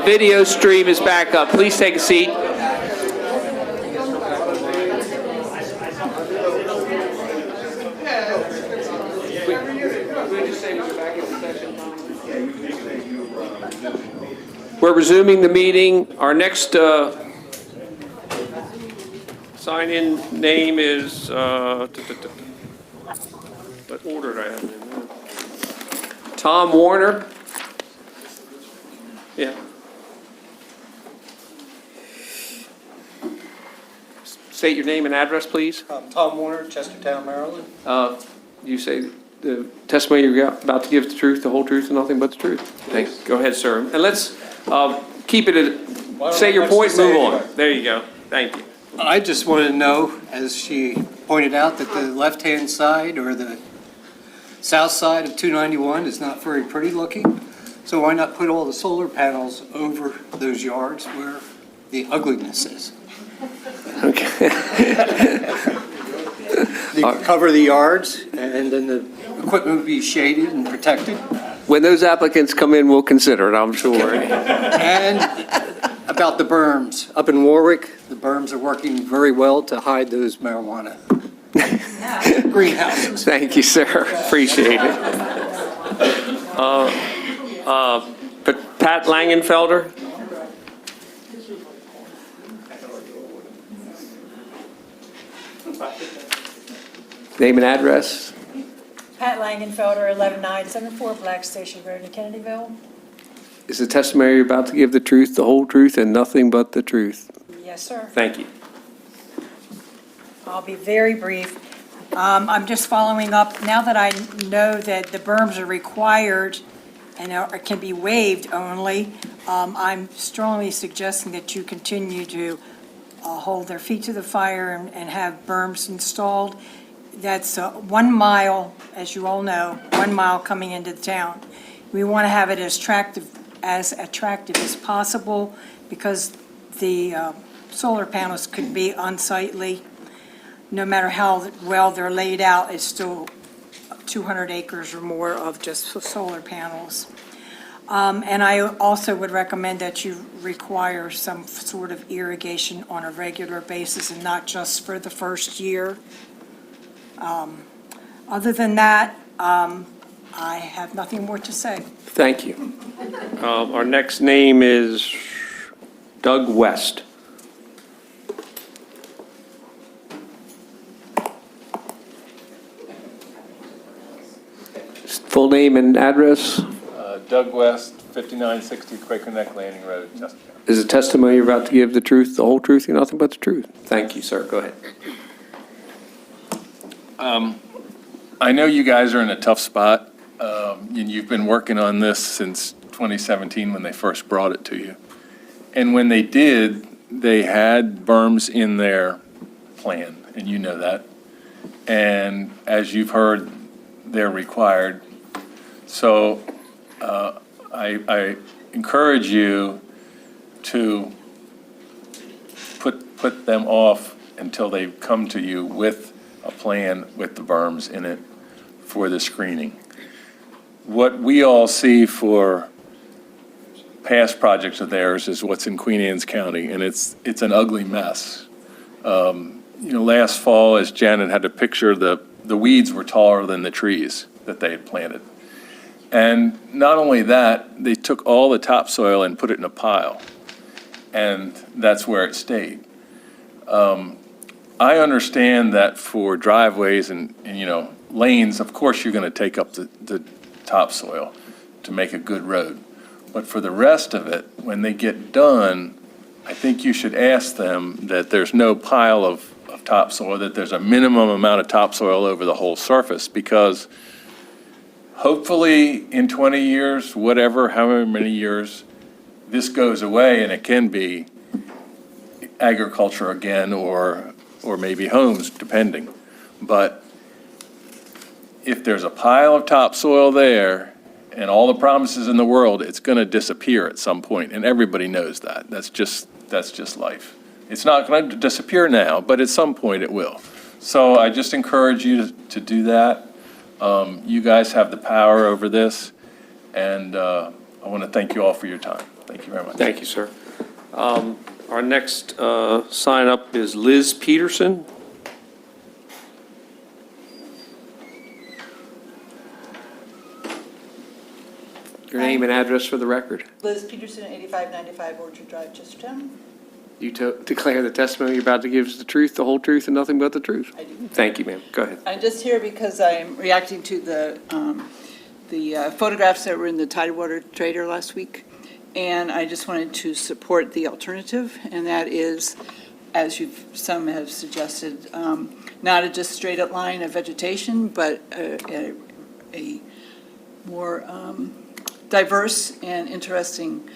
video stream is back up. Please take a seat. We're resuming the meeting. Our next sign-in name is, what order did I have in there? Tom Warner. Yeah. State your name and address, please. Tom Warner, Chestertown, Maryland. You say the testimony you're about to give the truth, the whole truth, and nothing but the truth. Thanks. Go ahead, sir. And let's keep it at, say your point, move on. There you go. Thank you. I just wanted to know, as she pointed out, that the left-hand side or the south side of 291 is not very pretty looking. So why not put all the solar panels over those yards where the ugliness is? Okay. You could cover the yards, and then the equipment would be shaded and protected. When those applicants come in, we'll consider it, I'm sure. And about the berms. Up in Warwick, the berms are working very well to hide those marijuana greenhouses. Thank you, sir. Appreciate it. Pat Langenfelder? Name and address? Pat Langenfelder, 11974 Black Station Road in Kennedyville. Is the testimony you're about to give the truth, the whole truth, and nothing but the truth? Yes, sir. Thank you. I'll be very brief. I'm just following up. Now that I know that the berms are required and can be waived only, I'm strongly suggesting that you continue to hold their feet to the fire and have berms installed. That's 1 mile, as you all know, 1 mile coming into the town. We want to have it as attractive as possible because the solar panels could be unsightly. No matter how well they're laid out, it's still 200 acres or more of just solar panels. And I also would recommend that you require some sort of irrigation on a regular basis and not just for the first year. Other than that, I have nothing more to say. Thank you. Our next name is Doug West. Full name and address? Doug West, 5960 Quaker Neck Landing Road, Chestertown. Is the testimony you're about to give the truth, the whole truth, and nothing but the truth? Thank you, sir. Go ahead. I know you guys are in a tough spot, and you've been working on this since 2017 when they first brought it to you. And when they did, they had berms in their plan, and you know that. And as you've heard, they're required. So I encourage you to put them off until they come to you with a plan with the berms in it for the screening. What we all see for past projects of theirs is what's in Queen Anne's County, and it's an ugly mess. Last fall, as Janet had a picture, the weeds were taller than the trees that they had planted. And not only that, they took all the topsoil and put it in a pile, and that's where it stayed. I understand that for driveways and lanes, of course you're going to take up the topsoil to make a good road. But for the rest of it, when they get done, I think you should ask them that there's no pile of topsoil, that there's a minimum amount of topsoil over the whole surface, because hopefully in 20 years, whatever, however many years, this goes away and it can be agriculture again or maybe homes, depending. But if there's a pile of topsoil there and all the promises in the world, it's going to disappear at some point, and everybody knows that. That's just life. It's not going to disappear now, but at some point it will. So I just encourage you to do that. You guys have the power over this, and I want to thank you all for your time. Thank you very much. Thank you, sir. Our next sign up is Liz Peterson. Your name and address for the record. Liz Peterson, 8595 Orchard Drive, Chestertown. You declare the testimony you're about to give is the truth, the whole truth, and nothing but the truth. I do. Thank you, ma'am. Go ahead. I'm just here because I'm reacting to the photographs that were in the Tidewater Trader last week. And I just wanted to support the alternative, and that is, as some have suggested, not a just straight up line of vegetation, but a more diverse and interesting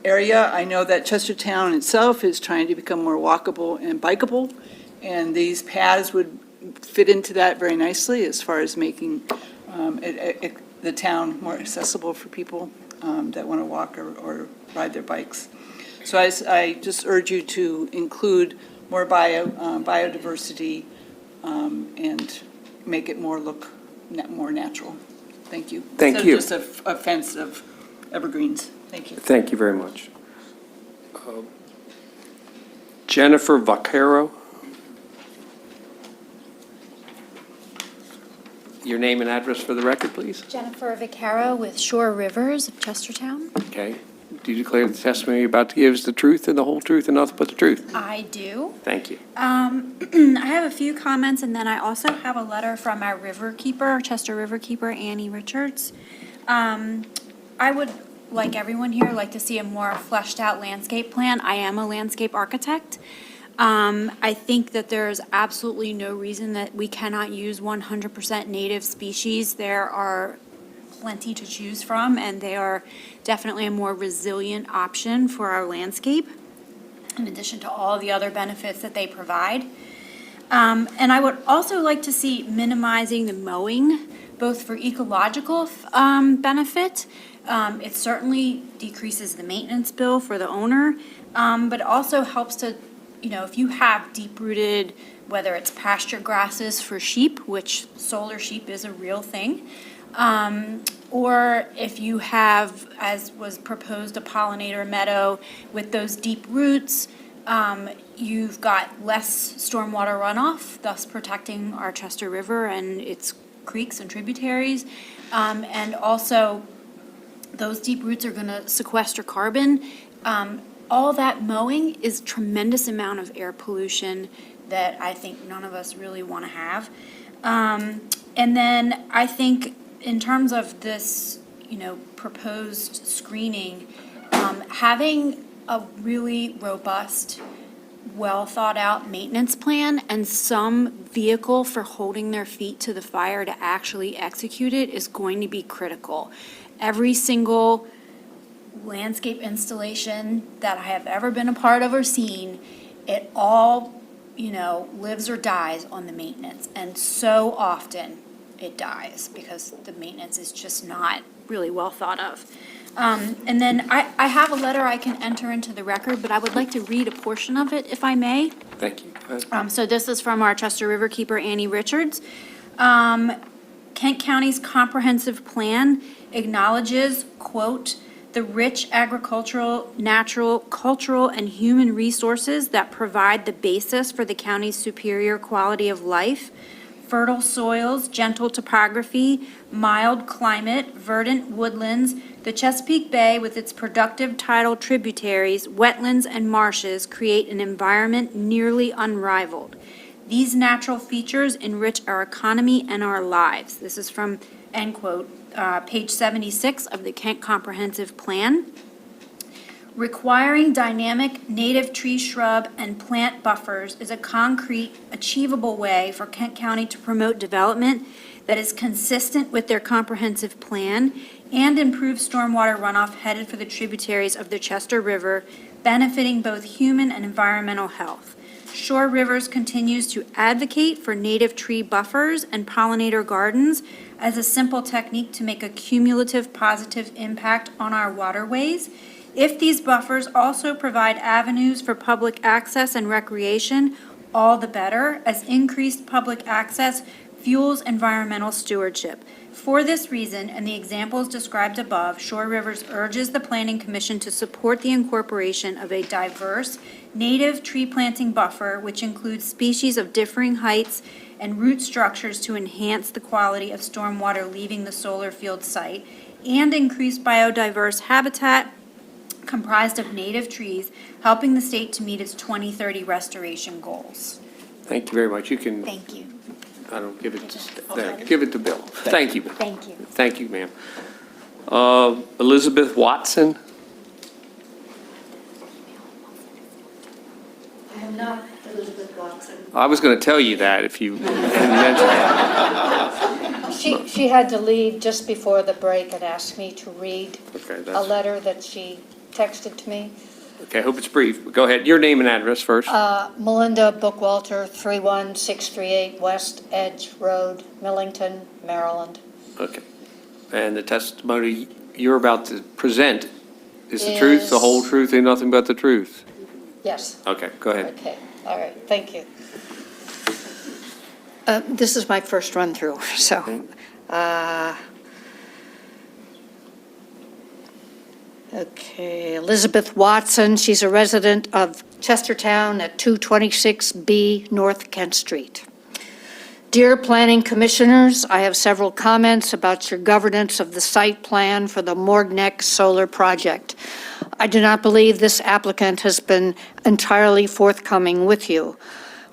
area. I know that Chestertown itself is trying to become more walkable and bikeable, and these paths would fit into that very nicely as far as making the town more accessible for people that want to walk or ride their bikes. So I just urge you to include more biodiversity and make it look more natural. Thank you. Thank you. Instead of just a fence of evergreens. Thank you. Thank you very much. Jennifer Vaquero. Your name and address for the record, please. Jennifer Vaquero with Shore Rivers of Chestertown. Okay. Do you declare the testimony you're about to give is the truth and the whole truth and nothing but the truth? I do. Thank you. I have a few comments, and then I also have a letter from our river keeper, Chester River Keeper, Annie Richards. I would, like everyone here, like to see a more fleshed out landscape plan. I am a landscape architect. I think that there's absolutely no reason that we cannot use 100% native species. There are plenty to choose from, and they are definitely a more resilient option for our landscape, in addition to all the other benefits that they provide. And I would also like to see minimizing the mowing, both for ecological benefit. It certainly decreases the maintenance bill for the owner, but it also helps to, if you have deep-rooted, whether it's pasture grasses for sheep, which solar sheep is a real thing, or if you have, as was proposed, a pollinator meadow with those deep roots, you've got less stormwater runoff, thus protecting our Chester River and its creeks and tributaries. And also, those deep roots are going to sequester carbon. All that mowing is tremendous amount of air pollution that I think none of us really want to have. And then I think in terms of this, proposed screening, having a really robust, well thought out maintenance plan and some vehicle for holding their feet to the fire to actually execute it is going to be critical. Every single landscape installation that I have ever been a part of or seen, it all, lives or dies on the maintenance. And so often it dies because the maintenance is just not really well thought of. And then I have a letter I can enter into the record, but I would like to read a portion of it, if I may. Thank you. Go ahead. So this is from our Chester River Keeper, Annie Richards. Kent County's comprehensive plan acknowledges, quote, the rich agricultural, natural, cultural, and human resources that provide the basis for the county's superior quality of life. Fertile soils, gentle topography, mild climate, verdant woodlands, the Chesapeake Bay with its productive tidal tributaries, wetlands, and marshes create an environment nearly unrivaled. These natural features enrich our economy and our lives. This is from, end quote, page 76 of the Kent Comprehensive Plan. Requiring dynamic native tree, shrub, and plant buffers is a concrete, achievable way for Kent County to promote development that is consistent with their comprehensive plan and improve stormwater runoff headed for the tributaries of the Chester River, benefiting both human and environmental health. Shore Rivers continues to advocate for native tree buffers and pollinator gardens as a simple technique to make a cumulative positive impact on our waterways. If these buffers also provide avenues for public access and recreation, all the better, as increased public access fuels environmental stewardship. For this reason, and the examples described above, Shore Rivers urges the Planning Commission to support the incorporation of a diverse native tree planting buffer, which includes species of differing heights and root structures to enhance the quality of stormwater leaving the solar field site, and increase biodiverse habitat comprised of native trees, helping the state to meet its 2030 restoration goals. Thank you very much. You can, Thank you. I don't, give it to, give it to Bill. Thank you. Thank you. Thank you, ma'am. Elizabeth Watson? I am not Elizabeth Watson. I was going to tell you that if you hadn't mentioned it. She had to leave just before the break and asked me to read Okay, a that's, letter that she texted to me. okay, I hope it's brief. But go ahead. Your name and address first. Melinda Bookwalter, 31638 West Edge Road, Millington, Maryland. Okay. And the testimony you're about to present is the truth, the whole Is- truth, and nothing but the truth? Yes. Okay, go ahead. Okay, all right, thank you. This is my first run-through, so. Okay, Elizabeth Watson, she's a resident of Chestertown at 226B North Kent Street. Dear Planning Commissioners, I have several comments about your governance of the site plan for the Morgneck Solar Project. I do not believe this applicant has been entirely forthcoming with you.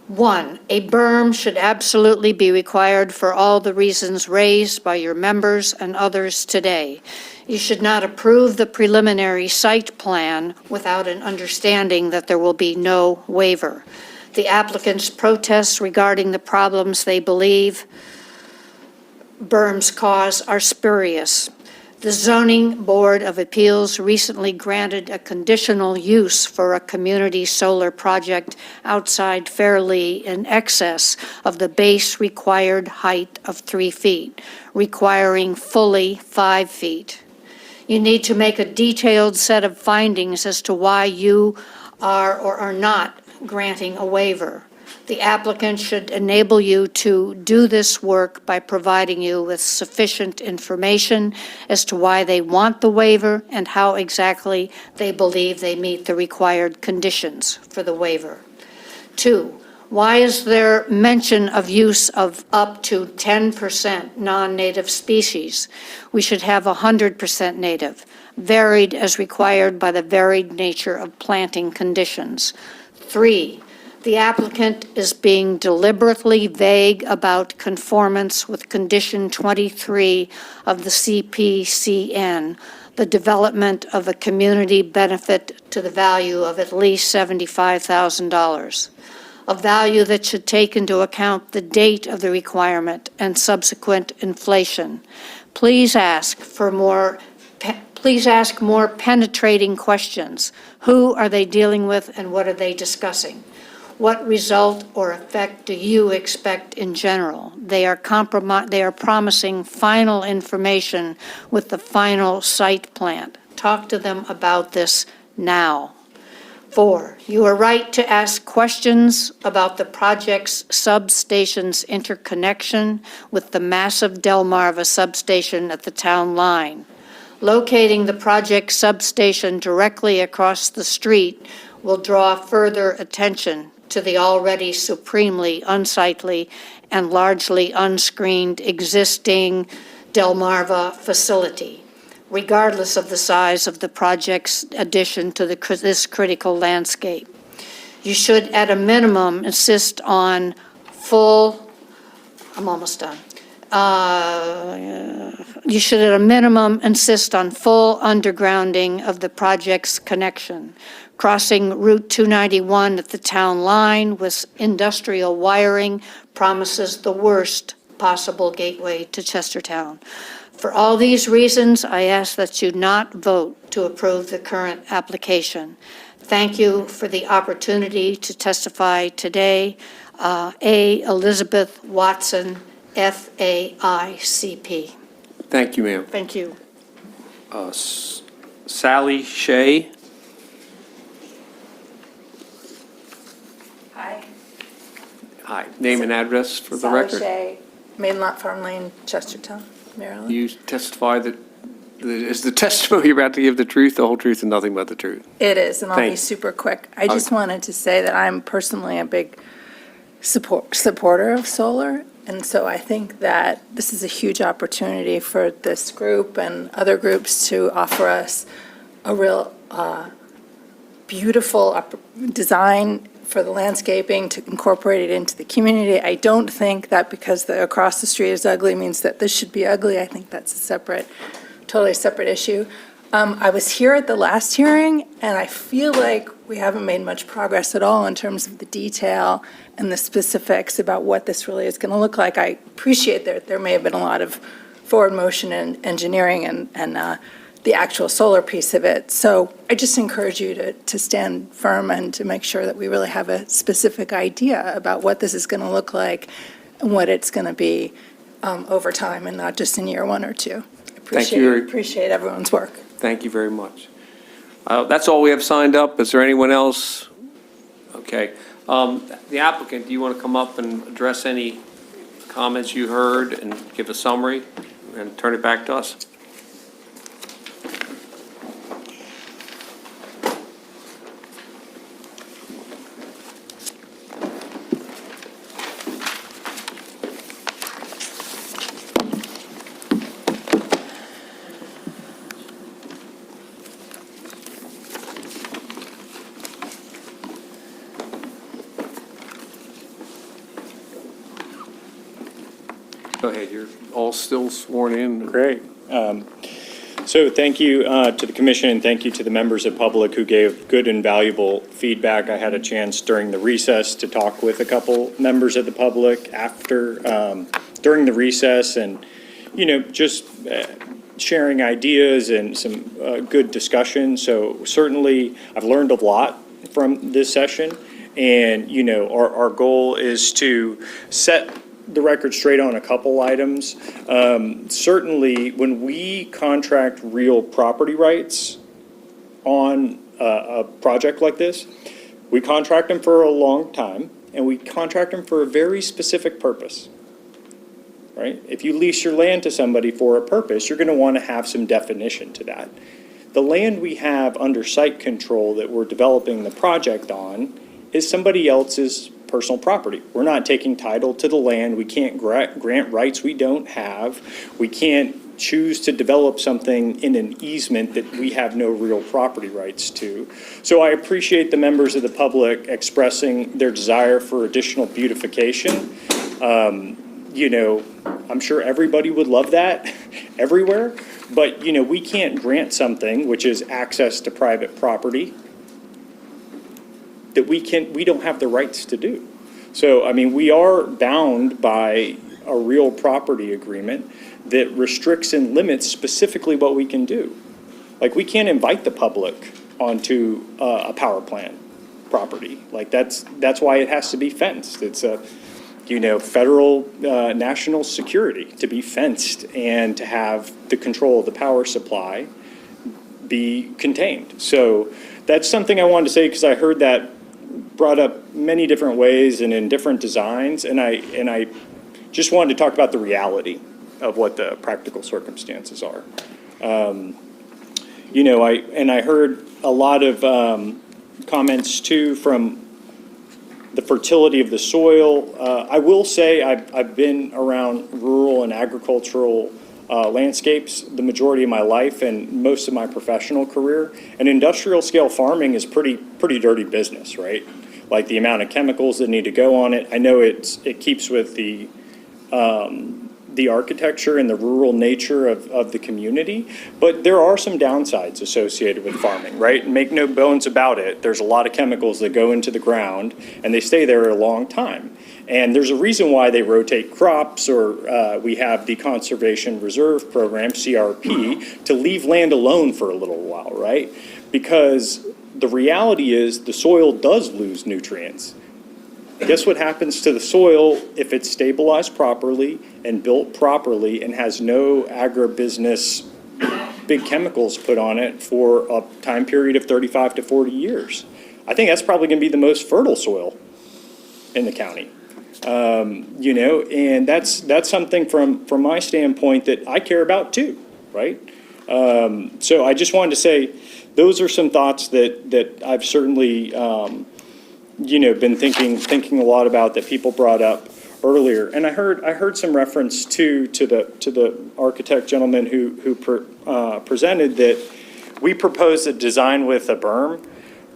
1, a berm should absolutely be required for all the reasons raised by your members and others today. You should not approve the preliminary site plan without an understanding that there will be no waiver. The applicant's protests regarding the problems they believe berms cause are spurious. The Zoning Board of Appeals recently granted a conditional use for a community solar project outside Fairleigh in excess of the base required height of 3 feet, requiring fully 5 feet. You need to make a detailed set of findings as to why you are or are not granting a waiver. The applicant should enable you to do this work by providing you with sufficient information as to why they want the waiver and how exactly they believe they meet the required conditions for the waiver. 2, why is there mention of use of up to 10% non-native species? We should have 100% native, varied as required by the varied nature of planting conditions. 3, the applicant is being deliberately vague about conformance with Condition 23 of the CPCN, the development of a community benefit to the value of at least $75,000, a value that should take into account the date of the requirement and subsequent inflation. Please ask more penetrating questions. Who are they dealing with and what are they discussing? What result or effect do you expect in general? They are promising final information with the final site plan. Talk to them about this now. 4, you are right to ask questions about the project's substation's interconnection with the massive Delmarva substation at the town line. Locating the project substation directly across the street will draw further attention to the already supremely unsightly and largely unscreened existing Delmarva facility, regardless of the size of the project's addition to this critical landscape. You should, at a minimum, insist on full, I'm almost done. You should, at a minimum, insist on full undergrounding of the project's connection. Crossing Route 291 at the town line with industrial wiring promises the worst possible gateway to Chestertown. For all these reasons, I ask that you not vote to approve the current application. Thank you for the opportunity to testify today. Elizabeth Watson, FAICP. Thank you, ma'am. Thank you. Sally Shea? Hi. Hi. Name and address for the Sally record? Shea, Main Lot Farm Lane, Chestertown. Marilyn? You testify that, is the testimony you're about to give the truth, the whole truth, and nothing but the truth? It is, and I'll be Thanks. super quick. I just wanted to say that I'm personally a big supporter of solar, and so I think that this is a huge opportunity for this group and other groups to offer us a real beautiful design for the landscaping, to incorporate it into the community. I don't think that because the across the street is ugly means that this should be ugly. I think that's a totally separate issue. I was here at the last hearing, and I feel like we haven't made much progress at all in terms of the detail and the specifics about what this really is going to look like. I appreciate that there may have been a lot of forward motion and engineering and the actual solar piece of it. So I just encourage you to stand firm and to make sure that we really have a specific idea about what this is going to look like and what it's going to be over time, and not just in year one or two. Thank you. Appreciate everyone's work. Thank you very much. That's all we have signed up. Is there anyone else? Okay. The applicant, do you want to come up and address any comments you heard and give a summary and turn it back to us? Go ahead, you're all still sworn in. Great. So thank you to the commission, and thank you to the members of public who gave good and valuable feedback. I had a chance during the recess to talk with a couple members of the public during the recess, and, just sharing ideas and some good discussion. So certainly, I've learned a lot from this session, and, our goal is to set the record straight on a couple items. Certainly, when we contract real property rights on a project like this, we contract them for a long time, and we contract them for a very specific purpose, right? If you lease your land to somebody for a purpose, you're going to want to have some definition to that. The land we have under site control that we're developing the project on is somebody else's personal property. We're not taking title to the land. We can't grant rights we don't have. We can't choose to develop something in an easement that we have no real property rights to. So I appreciate the members of the public expressing their desire for additional beautification. I'm sure everybody would love that everywhere, but we can't grant something, which is access to private property, that we don't have the rights to do. So, we are bound by a real property agreement that restricts and limits specifically what we can do. Like, we can't invite the public onto a power plant property. Like, that's why it has to be fenced. It's a, federal national security to be fenced and to have the control of the power supply be contained. So that's something I wanted to say, because I heard that brought up many different ways and in different designs, and I just wanted to talk about the reality of what the practical circumstances are. I heard a lot of comments too from the fertility of the soil. I will say I've been around rural and agricultural landscapes the majority of my life and most of my professional career. And industrial scale farming is pretty dirty business, right? Like the amount of chemicals that need to go on it. I know it keeps with the architecture and the rural nature of the community, but there are some downsides associated with farming, right? And make no bones about it, there's a lot of chemicals that go into the ground and they stay there a long time. And there's a reason why they rotate crops, or we have the Conservation Reserve Program, CRP, to leave land alone for a little while, right? Because the reality is the soil does lose nutrients. Guess what happens to the soil if it's stabilized properly and built properly and has no agribusiness big chemicals put on it for a time period of 35 to 40 years? I think that's probably going to be the most fertile soil in the county. You know, and that's something from my standpoint that I care about too, right? So I just wanted to say, those are some thoughts that I've certainly, you know, been thinking a lot about, that people brought up earlier. And I heard some reference to the architect gentleman who presented that we proposed a design with a berm.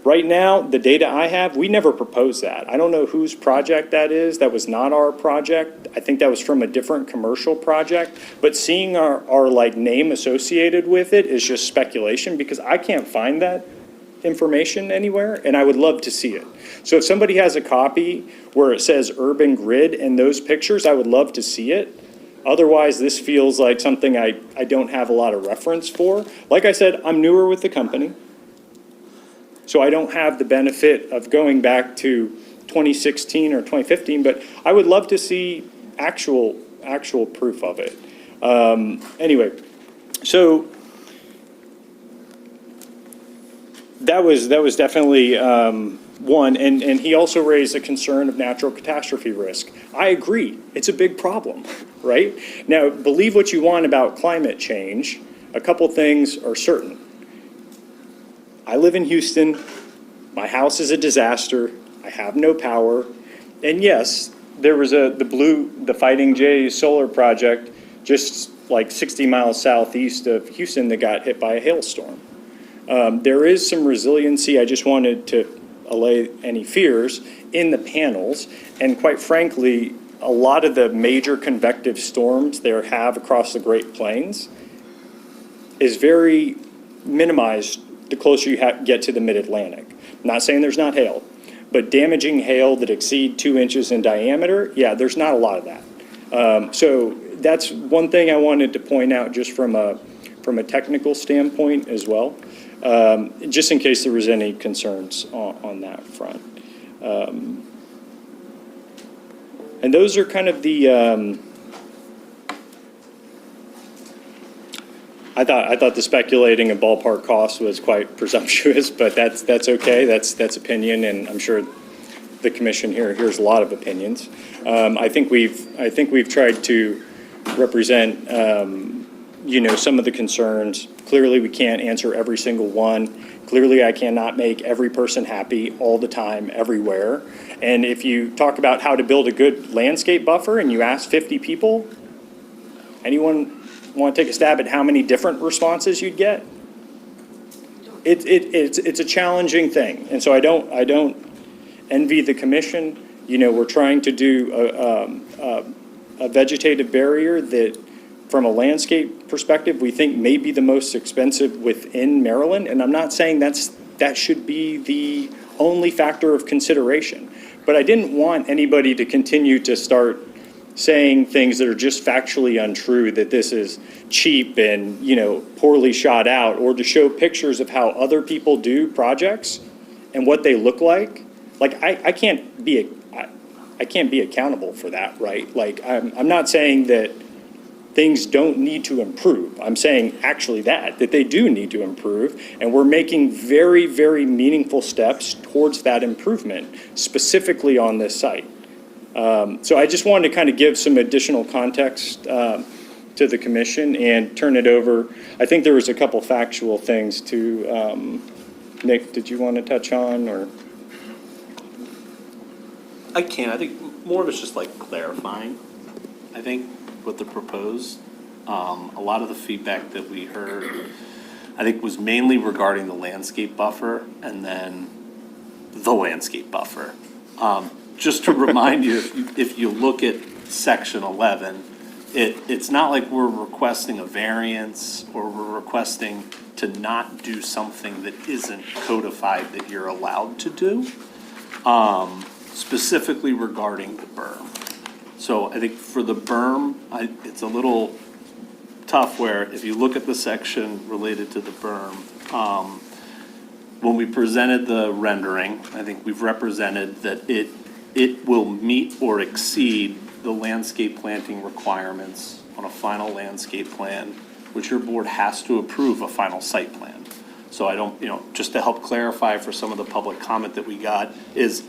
Right now, the data I have, we never proposed that. I don't know whose project that is. That was not our project. I think that was from a different commercial project. But seeing our like name associated with it is just speculation, because I can't find that information anywhere, and I would love to see it. So if somebody has a copy where it says Urban Grid and those pictures, I would love to see it. Otherwise, this feels like something I don't have a lot of reference for. Like I said, I'm newer with the company, so I don't have the benefit of going back to 2016 or 2015, but I would love to see actual proof of it. Anyway, so that was definitely one, and he also raised a concern of natural catastrophe risk. I agree, it's a big problem, right? Now, believe what you want about climate change, a couple things are certain. I live in Houston, my house is a disaster, I have no power, and yes, there was the Fighting Jays solar project just like 60 miles southeast of Houston that got hit by a hailstorm. There is some resiliency, I just wanted to allay any fears, in the panels, and quite frankly, a lot of the major convective storms there have across the Great Plains is very minimized the closer you get to the mid-Atlantic. Not saying there's not hail, but damaging hail that exceed 2 inches in diameter, yeah, there's not a lot of that. So that's one thing I wanted to point out, just from a technical standpoint as well, just in case there was any concerns on that front. And those are kind of the, I thought the speculating of ballpark costs was quite presumptuous, but that's okay. That's opinion, and I'm sure the commission here hears a lot of opinions. I think we've tried to represent, you know, some of the concerns. Clearly, we can't answer every single one. Clearly, I cannot make every person happy all the time, everywhere. And if you talk about how to build a good landscape buffer and you ask 50 people, anyone want to take a stab at how many different responses you'd get? It's a challenging thing, and so I don't envy the commission. You know, we're trying to do a vegetative barrier that, from a landscape perspective, we think may be the most expensive within Maryland, and I'm not saying that should be the only factor of consideration. But I didn't want anybody to continue to start saying things that are just factually untrue, that this is cheap and, you know, poorly shot out, or to show pictures of how other people do projects and what they look like. Like, I can't be accountable for that, right? Like, I'm not saying that things don't need to improve. I'm saying actually that they do need to improve, and we're making very, very meaningful steps towards that improvement, specifically on this site. So I just wanted to kind of give some additional context to the commission and turn it over. I think there was a couple factual things to, Nick, did you want to touch on, or? I think more of it's just like clarifying, I think, what the proposed. A lot of the feedback that we heard, I think, was mainly regarding the landscape buffer and then the landscape buffer. Just to remind you, if you look at section 11, it's not like we're requesting a variance or we're requesting to not do something that isn't codified that you're allowed to do, specifically regarding the berm. So I think for the berm, it's a little tough where if you look at the section related to the berm, when we presented the rendering, I think we've represented that it will meet or exceed the landscape planting requirements on a final landscape plan, which your board has to approve a final site plan. So I don't, just to help clarify for some of the public comment that we got, is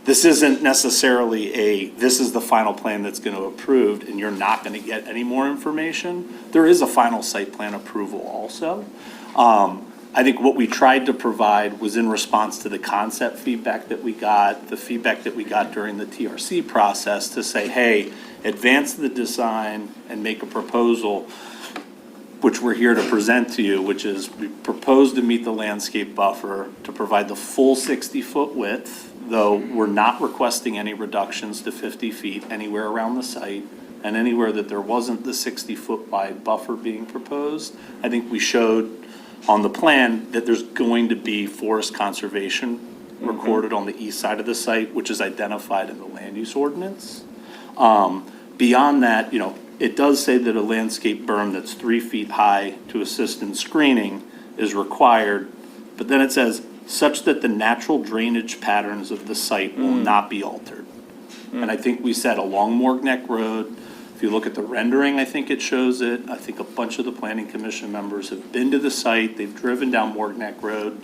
this isn't necessarily this is the final plan that's going to approved, and you're not going to get any more information. There is a final site plan approval also. I think what we tried to provide was in response to the concept feedback that we got, the feedback that we got during the TRC process to say, hey, advance the design and make a proposal, which we're here to present to you, which is we propose to meet the landscape buffer to provide the full 60-foot width, though we're not requesting any reductions to 50 feet anywhere around the site, and anywhere that there wasn't the 60-foot wide buffer being proposed. I think we showed on the plan that there's going to be forest conservation recorded on the east side of the site, which is identified in the land use ordinance. Beyond that, it does say that a landscape berm that's 3 feet high to assist in screening is required, but then it says, such that the natural drainage patterns of the site will not be altered. And I think we said along Morg Neck Road. If you look at the rendering, I think it shows it. I think a bunch of the planning commission members have been to the site. They've driven down Morg Neck Road.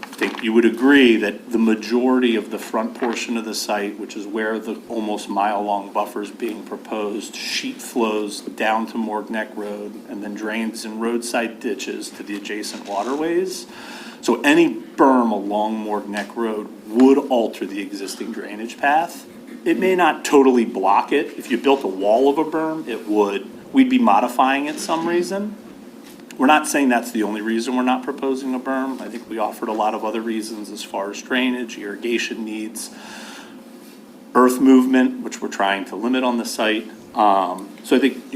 I think you would agree that the majority of the front portion of the site, which is where the almost mile-long buffer is being proposed, sheet flows down to Morg Neck Road and then drains in roadside ditches to the adjacent waterways. So any berm along Morg Neck Road would alter the existing drainage path. It may not totally block it. If you built a wall of a berm, it would. We'd be modifying it some reason. We're not saying that's the only reason we're not proposing a berm. I think we offered a lot of other reasons as far as drainage, irrigation needs, earth movement, which we're trying to limit on the site. So I think,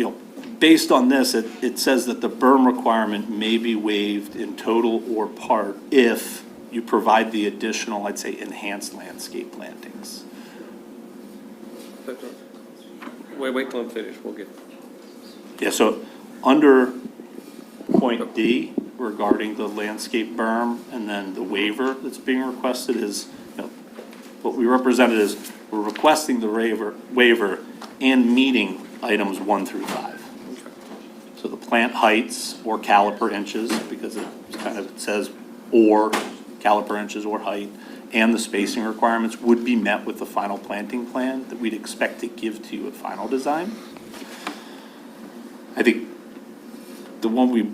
based on this, it says that the berm requirement may be waived in total or part if you provide the additional, I'd say, enhanced landscape plantings. Wait till I'm finished, we'll get. Yeah, so under point D regarding the landscape berm and then the waiver that's being requested is, what we represented is we're requesting the waiver and meeting items 1 through 5. So the plant heights or caliper inches, because it kind of says or caliper inches or height, and the spacing requirements would be met with the final planting plan that we'd expect to give to you at final design. I think the one we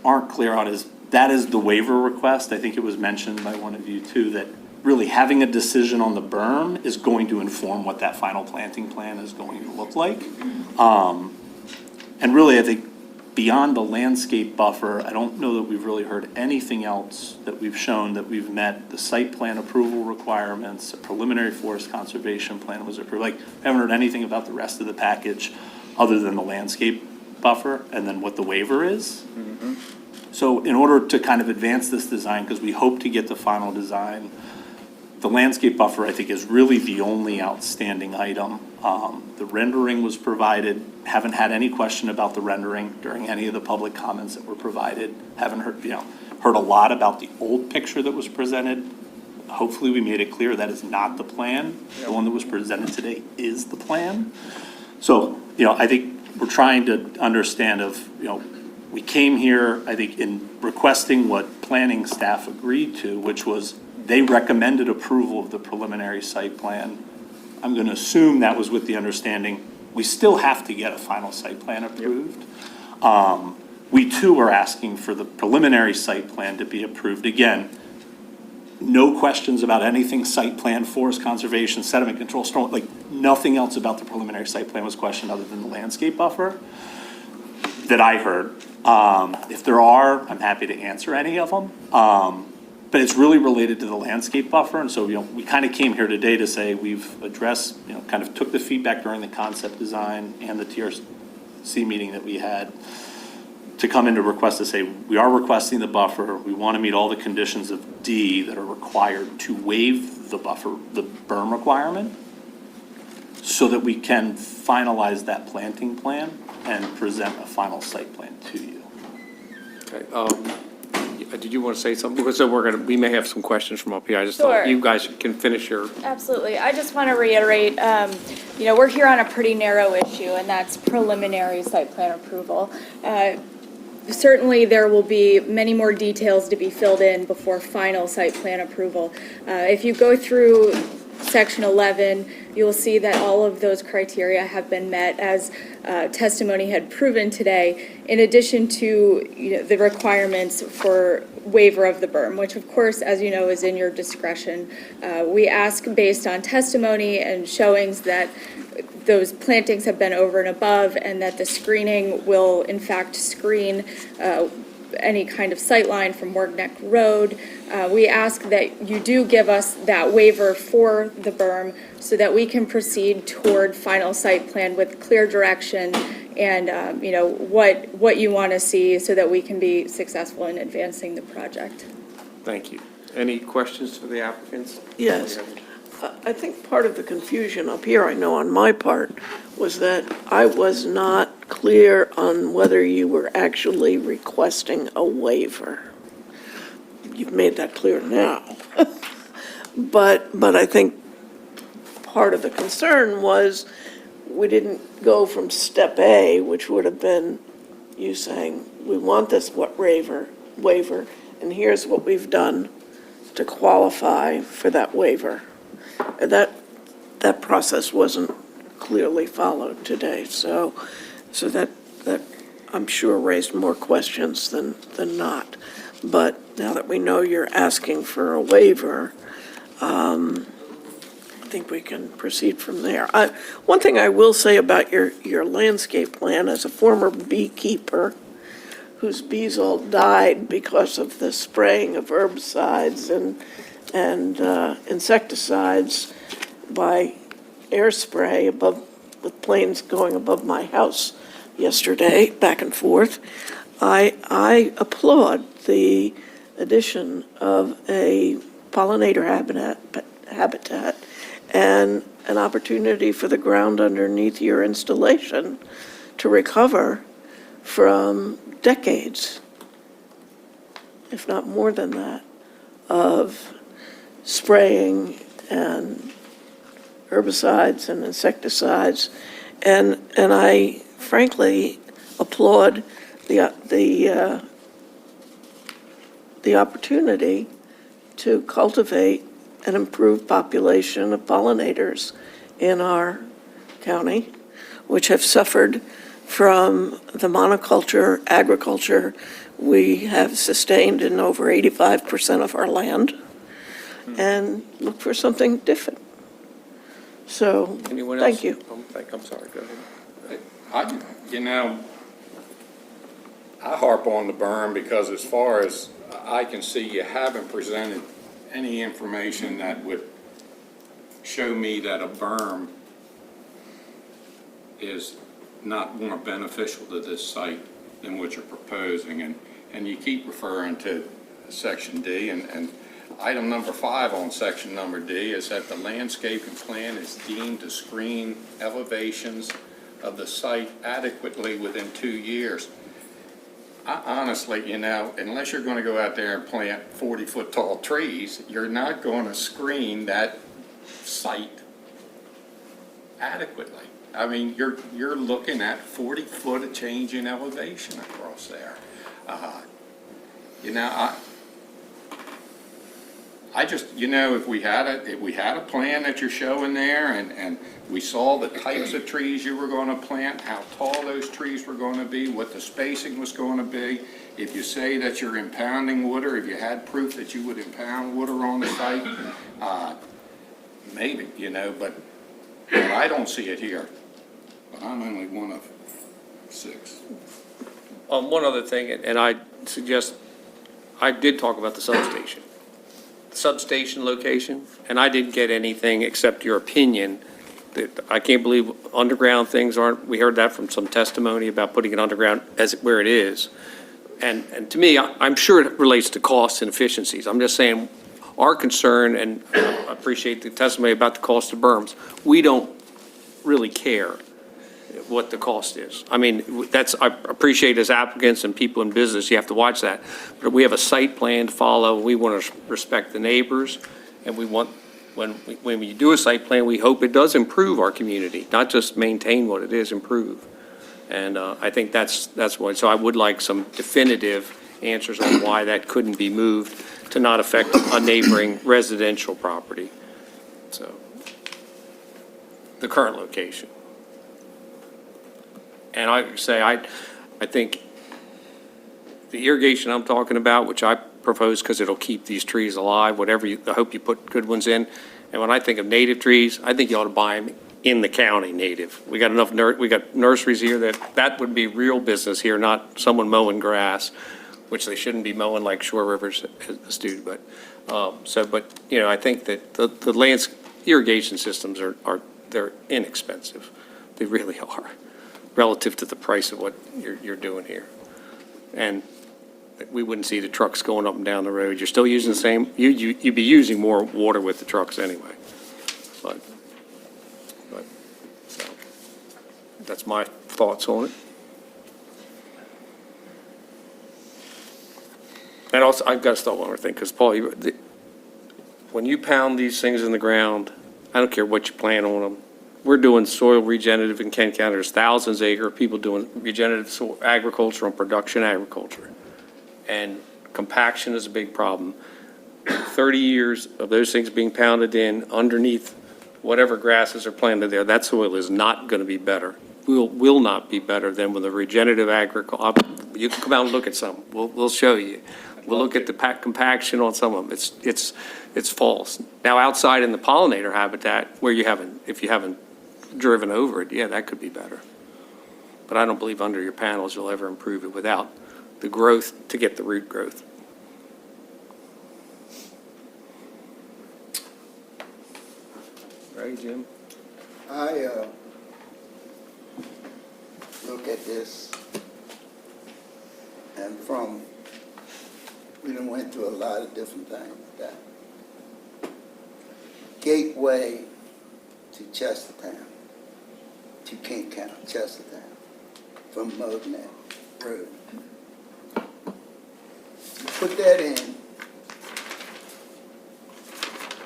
aren't clear on is, that is the waiver request. I think it was mentioned by one of you too, that really having a decision on the berm is going to inform what that final planting plan is going to look like. And really, I think beyond the landscape buffer, I don't know that we've really heard anything else that we've shown that we've met the site plan approval requirements, a preliminary forest conservation plan was approved. Like, I haven't heard anything about the rest of the package other than the landscape buffer and then what the waiver is. So in order to kind of advance this design, because we hope to get the final design, the landscape buffer, I think, is really the only outstanding item. The rendering was provided. Haven't had any question about the rendering during any of the public comments that were provided. Haven't heard, heard a lot about the old picture that was presented. Hopefully we made it clear that is not the plan. The one that was presented today is the plan. So, I think we're trying to understand we came here, I think, in requesting what planning staff agreed to, which was they recommended approval of the preliminary site plan. I'm going to assume that was with the understanding we still have to get a final site plan approved. We too are asking for the preliminary site plan to be approved. Again, no questions about anything site plan, forest conservation, sediment control, storm, like nothing else about the preliminary site plan was questioned other than the landscape buffer that I heard. If there are, I'm happy to answer any of them. But it's really related to the landscape buffer. And so, we kind of came here today to say we've addressed, kind of took the feedback during the concept design and the TRC meeting that we had to come in to request to say, we are requesting the buffer. We want to meet all the conditions of D that are required to waive the buffer, the berm requirement, so that we can finalize that planting plan and present a final site plan to you. Okay, did you want to say something? Because we may have some questions from up here. I just Sure. thought you guys can finish your. Absolutely. I just want to reiterate, we're here on a pretty narrow issue, and that's preliminary site plan approval. Certainly, there will be many more details to be filled in before final site plan approval. If you go through section 11, you'll see that all of those criteria have been met as testimony had proven today, in addition to the requirements for waiver of the berm, which of course, as you know, is in your discretion. We ask based on testimony and showings that those plantings have been over and above, and that the screening will in fact screen any kind of sightline from Wordneck Road. We ask that you do give us that waiver for the berm so that we can proceed toward final site plan with clear direction and, what you want to see so that we can be successful in advancing the project. Thank you. Any questions for the applicants? Yes. I think part of the confusion up here, I know on my part, was that I was not clear on whether you were actually requesting a waiver. You've made that clear now. But I think part of the concern was we didn't go from step A, which would have been you saying, we want this waiver, and here's what we've done to qualify for that waiver. That process wasn't clearly followed today, so that I'm sure raised more questions than not. But now that we know you're asking for a waiver, I think we can proceed from there. One thing I will say about your landscape plan, as a former beekeeper whose bees all died because of the spraying of herbicides and insecticides by air spray with planes going above my house yesterday, back and forth, I applaud the addition of a pollinator habitat and an opportunity for the ground underneath your installation to recover from decades, if not more than that, of spraying and herbicides and insecticides, and I frankly applaud the opportunity to cultivate an improved population of pollinators in our county, which have suffered from the monoculture agriculture we have sustained in over 85% of our land, and look for something different. So, Anyone else? thank you. I'm sorry, go ahead. I harp on the berm because as far as I can see, you haven't presented any information that would show me that a berm is not more beneficial to this site than what you're proposing. And you keep referring to section D, and item number 5 on section number D is that the landscaping plan is deemed to screen elevations of the site adequately within 2 years. Honestly, unless you're going to go out there and plant 40-foot tall trees, you're not going to screen that site adequately. I mean, you're looking at 40-foot of change in elevation across there. I just, if we had a plan that you're showing there, and we saw the types of trees you were going to plant, how tall those trees were going to be, what the spacing was going to be. If you say that you're impounding wood, or if you had proof that you would impound wood on the site, maybe, but I don't see it here. But I'm only one of 6. One other thing, and I suggest, I did talk about the substation location, and I didn't get anything except your opinion. That I can't believe underground things aren't, we heard that from some testimony about putting it underground where it is. And to me, I'm sure it relates to costs and efficiencies. I'm just saying, our concern, and I appreciate the testimony about the cost of berms, we don't really care what the cost is. I mean, I appreciate as applicants and people in business, you have to watch that. But we have a site plan to follow. We want to respect the neighbors, and we want, when we do a site plan, we hope it does improve our community, not just maintain what it is, improve. And I think that's what, so I would like some definitive answers on why that couldn't be moved to not affect a neighboring residential property. So the current location. And I say, I think the irrigation I'm talking about, which I propose because it'll keep these trees alive, whatever I hope you put good ones in. And when I think of native trees, I think you ought to buy them in the county native. We got enough, we got nurseries here that would be real business here, not someone mowing grass, which they shouldn't be mowing like Shore Rivers has do, but, I think that the irrigation systems they're inexpensive. They really are, relative to the price of what you're doing here. And we wouldn't see the trucks going up and down the road. You're still using the same, you'd be using more water with the trucks anyway. But so, that's my thoughts on it. And also, I've got to stop one more thing, because Paul, when you pound these things in the ground, I don't care what you plant on them. We're doing soil regenerative in Kent County. There's thousands of acres of people doing regenerative soil agriculture and production agriculture. And compaction is a big problem. 30 years of those things being pounded in underneath whatever grasses are planted there, that soil is not going to be better. Will not be better than with the regenerative agriculture. You can come out and look at some. We'll show you. We'll look at the compaction on some of them. It's false. Now, outside in the pollinator habitat, where if you haven't driven over it, yeah, that could be better. But I don't believe under your panels you'll ever improve it without the growth to get the root growth. Right, Jim? I look at this, and we done went through a lot of different things. That gateway to Chestertown, to Kent County, Chestertown, from Mugnet Road. You put that in,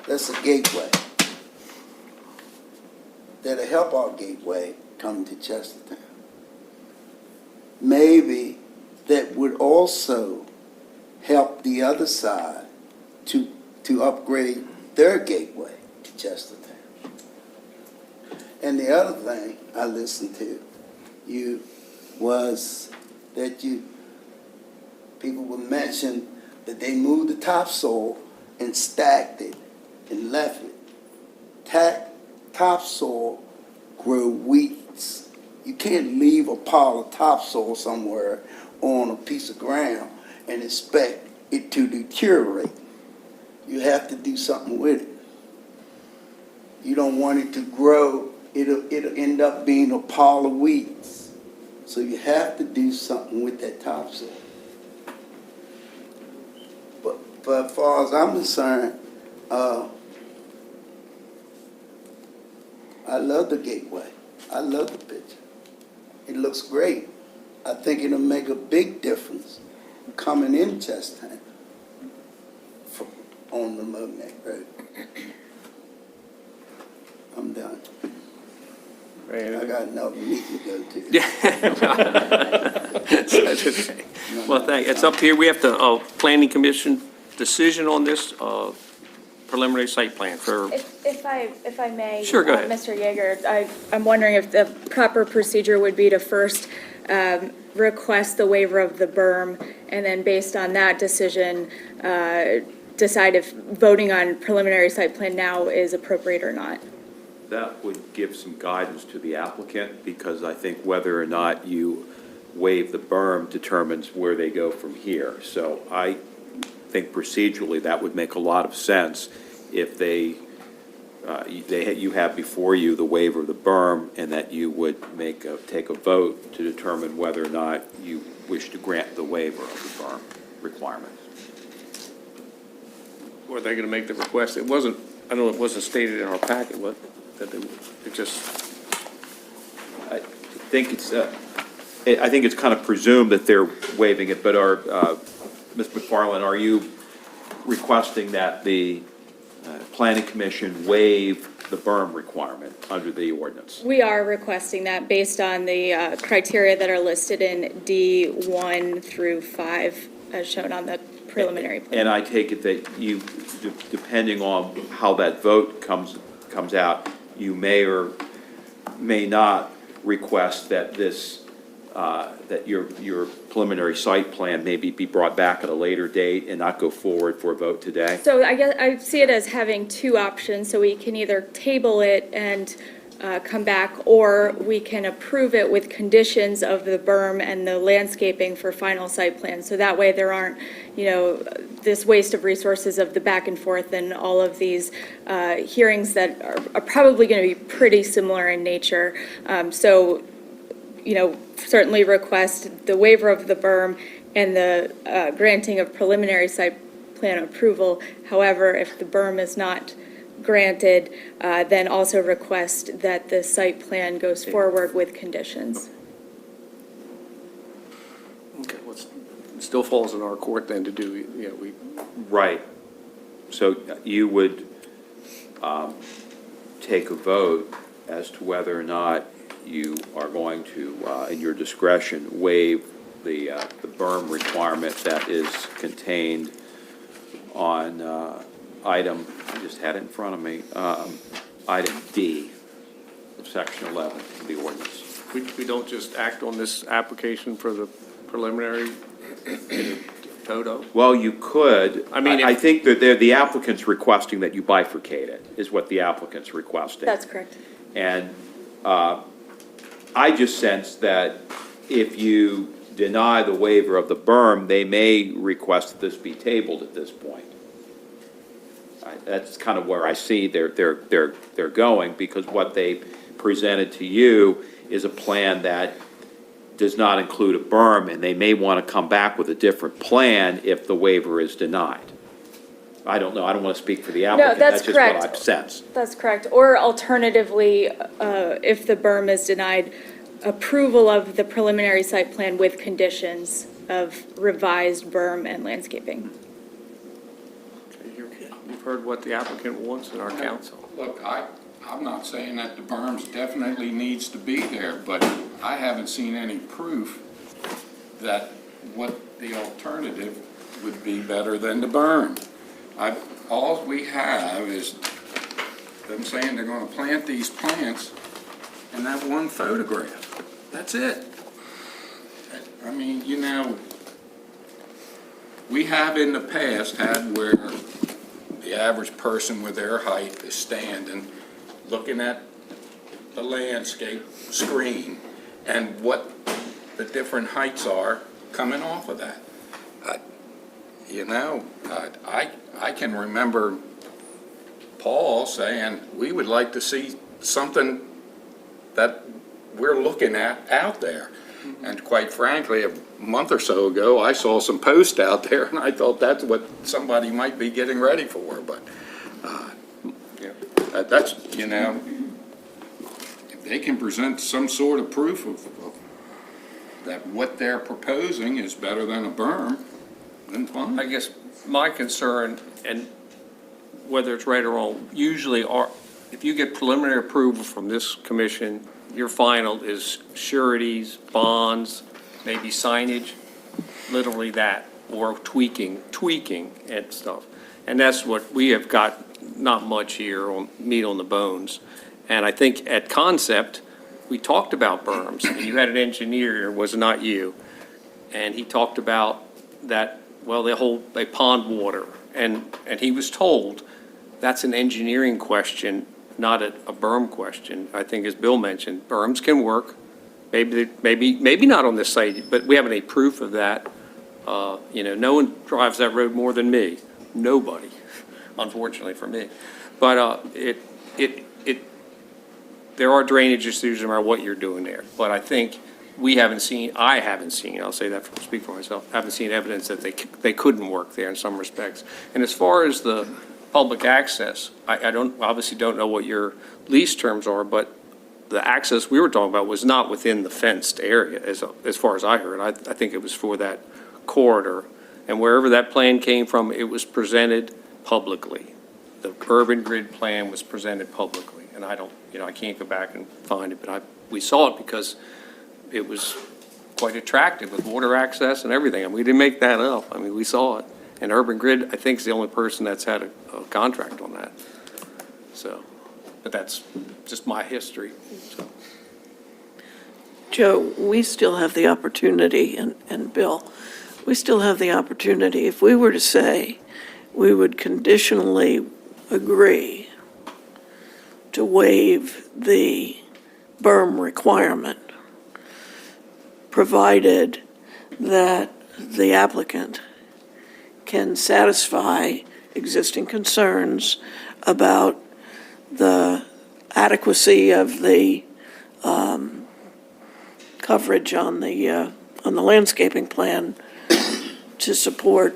that's a gateway. That'll help our gateway come to Chestertown. Maybe that would also help the other side to upgrade their gateway to Chestertown. And the other thing I listened to you was that people would mention that they moved the topsoil and stacked it and left it. Topsoil grow weeds. You can't leave a pile of topsoil somewhere on a piece of ground and expect it to deteriorate. You have to do something with it. You don't want it to grow. It'll end up being a pile of weeds. So you have to do something with that topsoil. But as far as I'm concerned, I love the gateway. I love the picture. It looks great. I think it'll make a big difference coming in Chestertown on the Mugnet Road. I'm done. I got another meeting to go to. That's okay. Well, it's up here. We have the planning commission decision on this preliminary site plan for. If I may. Sure, go ahead. Mr. Yeager, I'm wondering if the proper procedure would be to first request the waiver of the berm, and then based on that decision, decide if voting on preliminary site plan now is appropriate or not. That would give some guidance to the applicant, because I think whether or not you waive the berm determines where they go from here. So I think procedurally that would make a lot of sense if you have before you the waiver of the berm, and that you would take a vote to determine whether or not you wish to grant the waiver of the berm requirements. Were they going to make the request? It wasn't, I know it wasn't stated in our packet, what, that it just. I think it's kind of presumed that they're waiving it, but Ms. McFarland, are you requesting that the Planning Commission waive the berm requirement under the ordinance? We are requesting that based on the criteria that are listed in D1 through 5, as shown on the preliminary plan. And I take it that you, depending on how that vote comes out, you may or may not request that this, that your preliminary site plan maybe be brought back at a later date and not go forward for a vote today? So I guess I see it as having two options, so we can either table it and come back, or we can approve it with conditions of the berm and the landscaping for final site plan. So that way there aren't, this waste of resources of the back and forth and all of these hearings that are probably going to be pretty similar in nature. So, certainly request the waiver of the berm and the granting of preliminary site plan approval. However, if the berm is not granted, then also request that the site plan goes forward with conditions. Okay, well, it still falls in our court then to do, we. Right. So you would take a vote as to whether or not you are going to, in your discretion, waive the berm requirement that is contained on item, I just had it in front of me, item D of section 11 of the ordinance. We don't just act on this application for the preliminary in toto? Well, you could. I mean, I think that the applicant's requesting that you bifurcate it, is what the applicant's requesting. That's correct. And I just sense that if you deny the waiver of the berm, they may request that this be tabled at this point. That's kind of where I see they're going, because what they presented to you is a plan that does not include a berm, and they may want to come back with a different plan if the waiver is denied. I don't know, I don't want to speak for the applicant. that's That's correct. just what I've sensed. That's correct. Or alternatively, if the berm is denied, approval of the preliminary site plan with conditions of revised berm and landscaping. You've heard what the applicant wants in our council. Look, I'm not saying that the berms definitely needs to be there, but I haven't seen any proof that what the alternative would be better than the berm. All we have is them saying they're gonna plant these plants and that one photograph. That's it. I mean, we have in the past had where the average person with their height is standing, looking at the landscape screen and what the different heights are coming off of that. I can remember Paul saying, we would like to see something that we're looking at out there. And quite frankly, a month or so ago, I saw some posts out there, and I thought that's what somebody might be getting ready for, but that's, if they can present some sort of proof of that what they're proposing is better than a berm, then fine. I guess my concern, and whether it's right or wrong, usually if you get preliminary approval from this commission, your final is sureties, bonds, maybe signage, literally that, or tweaking and stuff. And that's what we have got, not much here on meat on the bones. And I think at concept, we talked about berms, and you had an engineer, it was not you, and he talked about that, well, they pond water, and he was told that's an engineering question, not a berm question. I think, as Bill mentioned, berms can work, maybe not on this site, but we haven't any proof of that. No one drives that road more than me, nobody, unfortunately for me. But there are drainage issues no matter what you're doing there. But I think I haven't seen, I'll say that, speak for myself, haven't seen evidence that they couldn't work there in some respects. And as far as the public access, I obviously don't know what your lease terms are, but the access we were talking about was not within the fenced area, as far as I heard. I think it was for that corridor. And wherever that plan came from, it was presented publicly. The urban grid plan was presented publicly. And I can't go back and find it, but we saw it because it was quite attractive with water access and everything. And we didn't make that up. I mean, we saw it. And Urban Grid, I think, is the only person that's had a contract on that. So, but that's just my history, so. Joe, we still have the opportunity, and Bill, we still have the opportunity, if we were to say we would conditionally agree to waive the berm requirement, provided that the applicant can satisfy existing concerns about the adequacy of the coverage on the landscaping plan to support,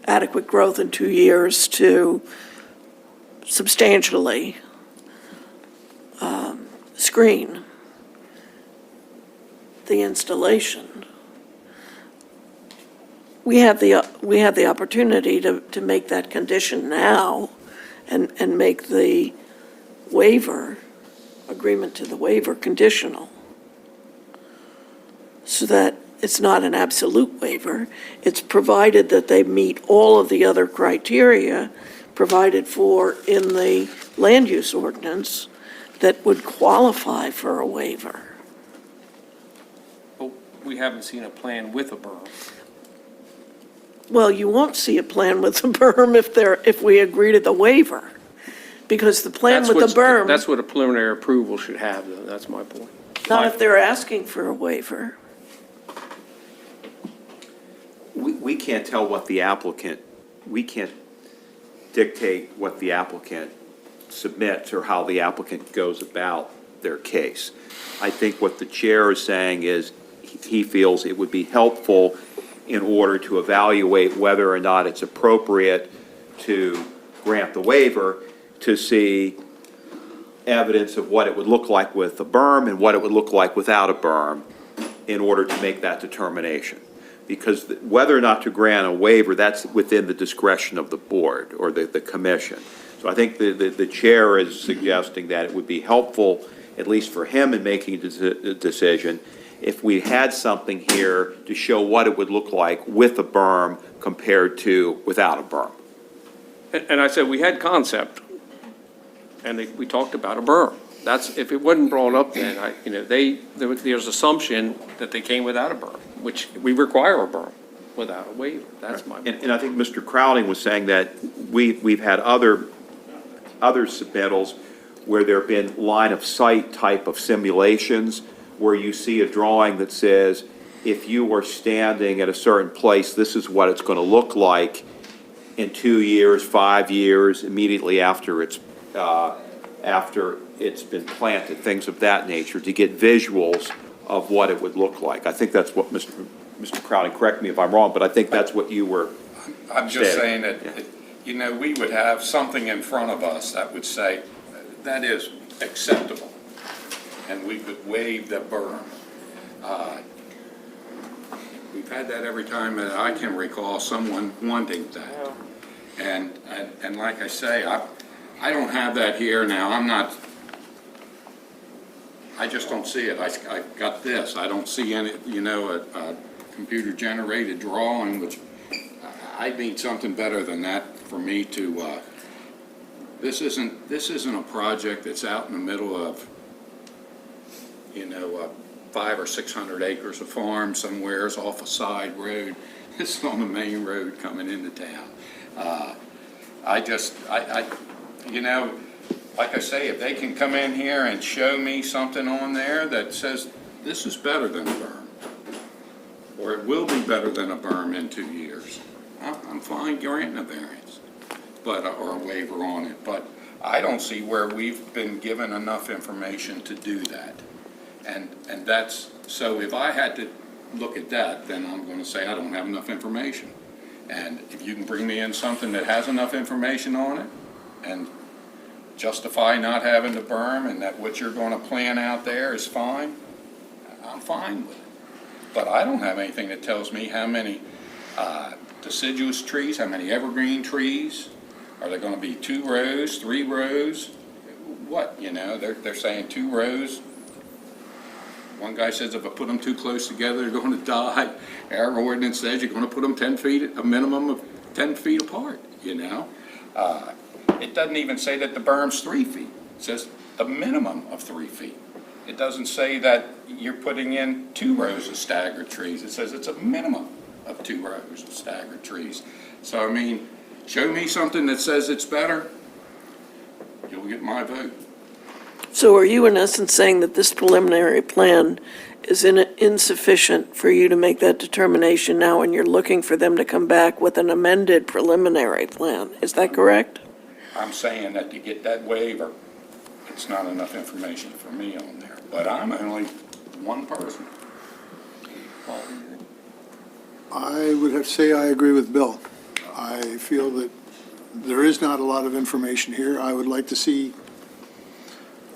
adequate growth in 2 years to substantially screen the installation. We have the opportunity to make that condition now and make the waiver, agreement to the waiver conditional, so that it's not an absolute waiver. It's provided that they meet all of the other criteria provided for in the land use ordinance that would qualify for a waiver. But we haven't seen a plan with a berm. Well, you won't see a plan with the berm if we agree to the waiver, because the plan with the berm, That's what a preliminary approval should have, though, that's my point. not if they're asking for a waiver. We can't tell what the applicant, we can't dictate what the applicant submits or how the applicant goes about their case. I think what the chair is saying is he feels it would be helpful in order to evaluate whether or not it's appropriate to grant the waiver, to see evidence of what it would look like with a berm and what it would look like without a berm in order to make that determination. Because whether or not to grant a waiver, that's within the discretion of the board or the commission. So I think the chair is suggesting that it would be helpful, at least for him in making a decision, if we had something here to show what it would look like with a berm compared to without a berm. And I said, we had concept, and we talked about a berm. That's, if it wasn't brought up then, there's assumption that they came without a berm, which we require a berm without a waiver. That's my point. And I think Mr. Crowding was saying that we've had other submittals where there have been line of sight type of simulations where you see a drawing that says, if you were standing at a certain place, this is what it's going to look like in 2 years, 5 years, immediately after it's been planted, things of that nature, to get visuals of what it would look like. I think that's what Mr. Crowding, correct me if I'm wrong, but I think that's what you were I'm just saying. saying that, we would have something in front of us that would say, that is acceptable, and we could waive the berm. We've had that every time that I can recall someone wanting that. And like I say, I don't have that here now. I just don't see it. I got this. I don't see any, a computer-generated drawing, which I need something better than that for me to, this isn't a project that's out in the middle of, 500 or 600 acres of farm somewheres off a side road. This is on the main road coming into town. Like I say, if they can come in here and show me something on there that says this is better than a berm, or it will be better than a berm in 2 years, I'm fine granting a variance, or a waiver on it. But I don't see where we've been given enough information to do that. And that's, so if I had to look at that, then I'm going to say I don't have enough information. And if you can bring me in something that has enough information on it and justify not having the berm and that what you're going to plan out there is fine, I'm fine with it. But I don't have anything that tells me how many deciduous trees, how many evergreen trees. Are there going to be 2 rows, 3 rows? What, they're saying 2 rows. One guy says if I put them too close together, they're going to die. Our ordinance says you're going to put them 10 feet, a minimum of 10 feet apart, It doesn't even say that the berm's 3 feet. It says the minimum of 3 feet. It doesn't say that you're putting in 2 rows of staggered trees. It says it's a minimum of 2 rows of staggered trees. So, I mean, show me something that says it's better, you'll get my vote. So are you in essence saying that this preliminary plan is insufficient for you to make that determination now, and you're looking for them to come back with an amended preliminary plan? Is that correct? I'm saying that to get that waiver, it's not enough information for me on there. But I'm only one person. I would have to say I agree with Bill. I feel that there is not a lot of information here. I would like to see,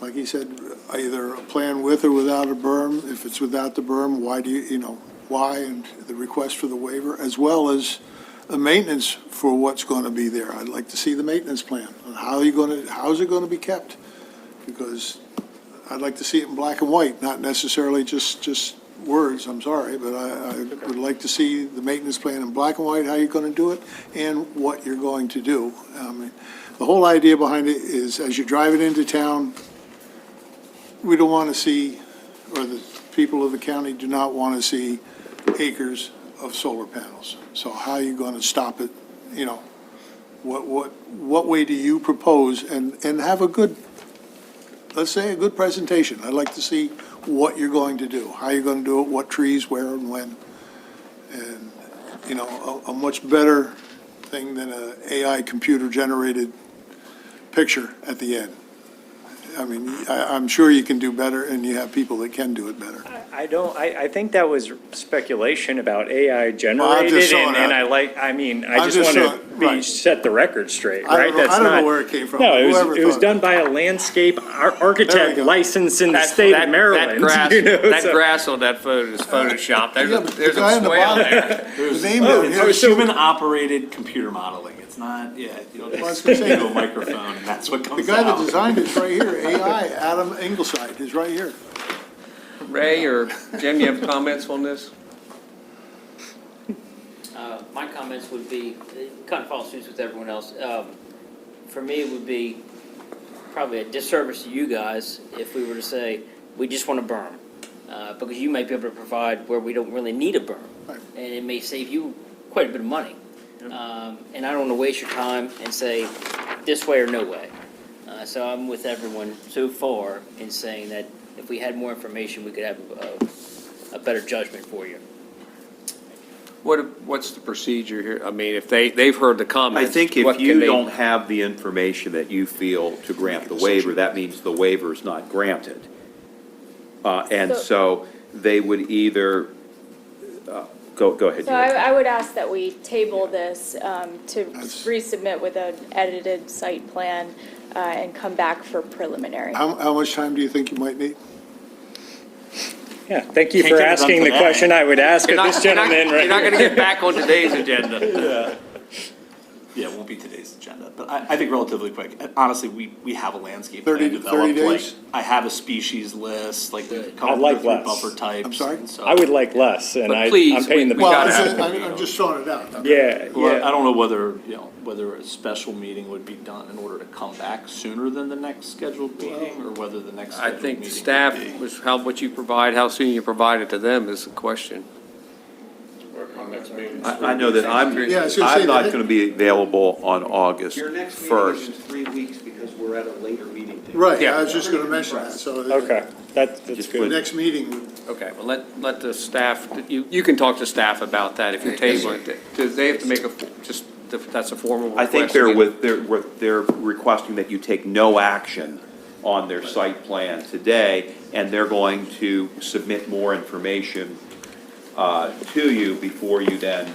like he said, either a plan with or without a berm. If it's without the berm, why do you, why, and the request for the waiver, as well as a maintenance for what's going to be there. I'd like to see the maintenance plan. How's it going to be kept? Because I'd like to see it in black and white, not necessarily just words, I'm sorry, but I would like to see the maintenance plan in black and white, how you're going to do it, and what you're going to do. I mean, the whole idea behind it is, as you're driving into town, we don't want to see, or the people of the county do not want to see acres of solar panels. So how are you going to stop it? What way do you propose, and have a good, let's say, a good presentation. I'd like to see what you're going to do, how you're going to do it, what trees, where and when. And, a much better thing than a AI computer-generated picture at the end. I mean, I'm sure you can do better, and you have people that can do it better. I think that was speculation about AI generated, and I just want to set the record straight, right? I don't know where it came from. No, it was done by a landscape architect licensed in the state of Maryland. That grass on that photo is photoshopped. There's a swale there. The name down here is Human-operated computer modeling. It's not, you don't just speak into a microphone and that's what comes the out. guy that designed it's right here. AI, Adam Ingleside, is right here. Ray or Jim, you have comments on this? My comments would be, kind of follow suit with everyone else. For me, it would be probably a disservice to you guys if we were to say, we just want a berm. Because you might be able to provide where we don't really need a berm. Right. And it may save you quite a bit of money. And I don't want to waste your time and say this way or no way. So I'm with everyone so far in saying that if we had more information, we could have a better judgment for you. What's the procedure here? I mean, if they've heard the I comments. think what if can you they- don't have the information that you feel to grant the waiver, that means the waiver is not granted. And so they would either, go ahead. So I would ask that we table this to resubmit with an edited site plan and come back for preliminary. How much time do you think you might need? Yeah, thank you Can't for get it done asking the today. question I would ask of this gentleman right You're not here. going to get back on today's agenda. Yeah, it won't be today's agenda, but I think relatively quick. Honestly, we have a landscape 30 plan developed. 30 Like, days? I have a species list, like we've I'd covered like different less. buffer types. I'm sorry? and so- I would like less, and But please, I'm paying the. we Well, gotta have I'm just throwing it out. Yeah, Well, yeah. I don't know whether a special meeting would be done in order to come back sooner than the next scheduled meeting, or whether the next I scheduled think meeting staff would be. was what you provide, how soon you provide it to them is the question. I know that I'm Yeah, I was gonna say not that- going to be available on August Your next meeting is 1st. in 3 weeks because we're at a later meeting date. Right, Yeah. I was just going to mention that, so Okay, that's Just the good. next meeting would. Okay, well, let the staff, you can talk to staff about that if you're tabling it. Do they have to make that's a formal request? I think they're requesting that you take no action on their site plan today, and they're going to submit more information to you before you then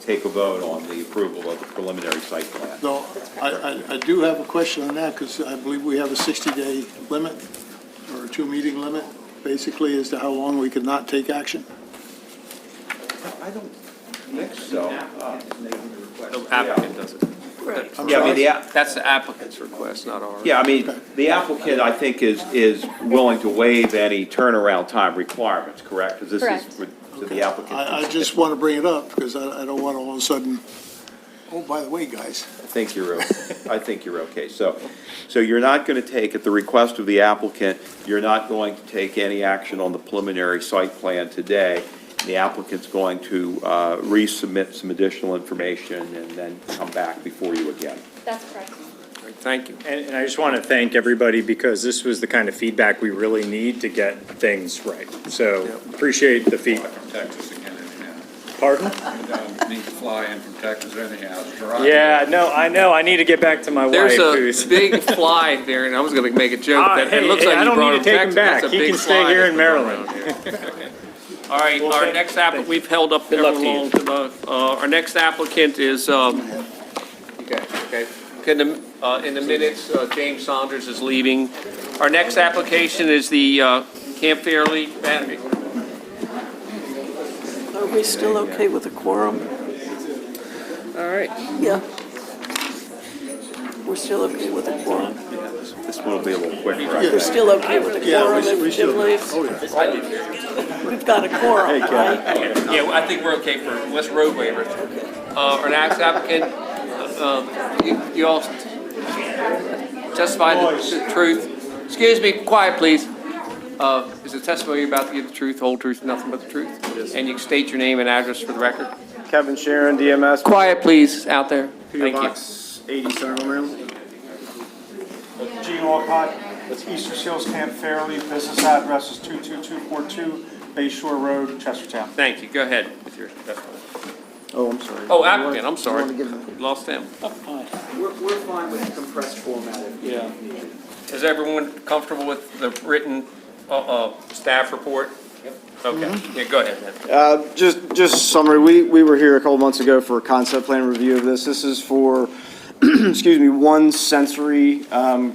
take a vote on the approval of the preliminary site plan. No, I do have a question on that, because I believe we have a 60-day limit, or a 2-meeting limit, basically, as to how long we could not take action. I don't think so. The applicant does it. Right. Yeah, I mean, That's the applicant's request, not ours. yeah, I mean, the applicant, I think, is willing to waive any turnaround time requirements, correct? Because this is Correct. to the applicant. I just want to bring it up, because I don't want all of a sudden, Oh, by the way, guys, I think you're okay. So you're not going to take, at the request of the applicant, you're not going to take any action on the preliminary site plan today. The applicant's going to resubmit some additional information and then come back before you again. That's correct. Thank you. And I just want to thank everybody because this was the kind of feedback we really need to get things right. So appreciate the feedback. Texas again anyhow. Pardon? You don't need to fly in from Texas anyhow. It's dry. Yeah, no, I know. I need to get back to my wife. There's a big fly there, and I was gonna make a joke that it looks like I you don't brought need him to take him Texas. back. That's a He big can stay fly here that's in going Maryland. around here. All right, our next applicant, we've held up Good luck everyone to long enough. Our next applicant is, okay. In the minutes, James Saunders is leaving. Our next application is the Camp Fairleigh. Are we still okay with a quorum? All right. Yeah. We're still okay with a quorum? This one will be a little quicker. We're still okay with a quorum if Jim leaves? oh, yeah. We've got a quorum, right? Yeah, well, I think we're okay for, unless road waivers. Our next applicant, you all testify the truth. Excuse me, quiet, please. Is the testimony you're about to give the truth, the whole truth, and nothing but the truth? And you can state your name and address for the record. Kevin Sharon, DMS. Quiet, please, out there. PO Thank you. Box 80, Central Maryland. Gene Walcott, Eastern Hills Camp Fairleigh, business address is 22242 Bay Shore Road, Chestertown. Thank you. Go ahead with your testimony. Oh, I'm sorry. Oh, applicant, I'm sorry. Lost him. We're fine with the compressed format. Yeah. Is everyone comfortable with the written staff report? Okay, yeah, go ahead then. Just summary, we were here a couple months ago for a concept plan review of this. This is for, excuse me, one sensory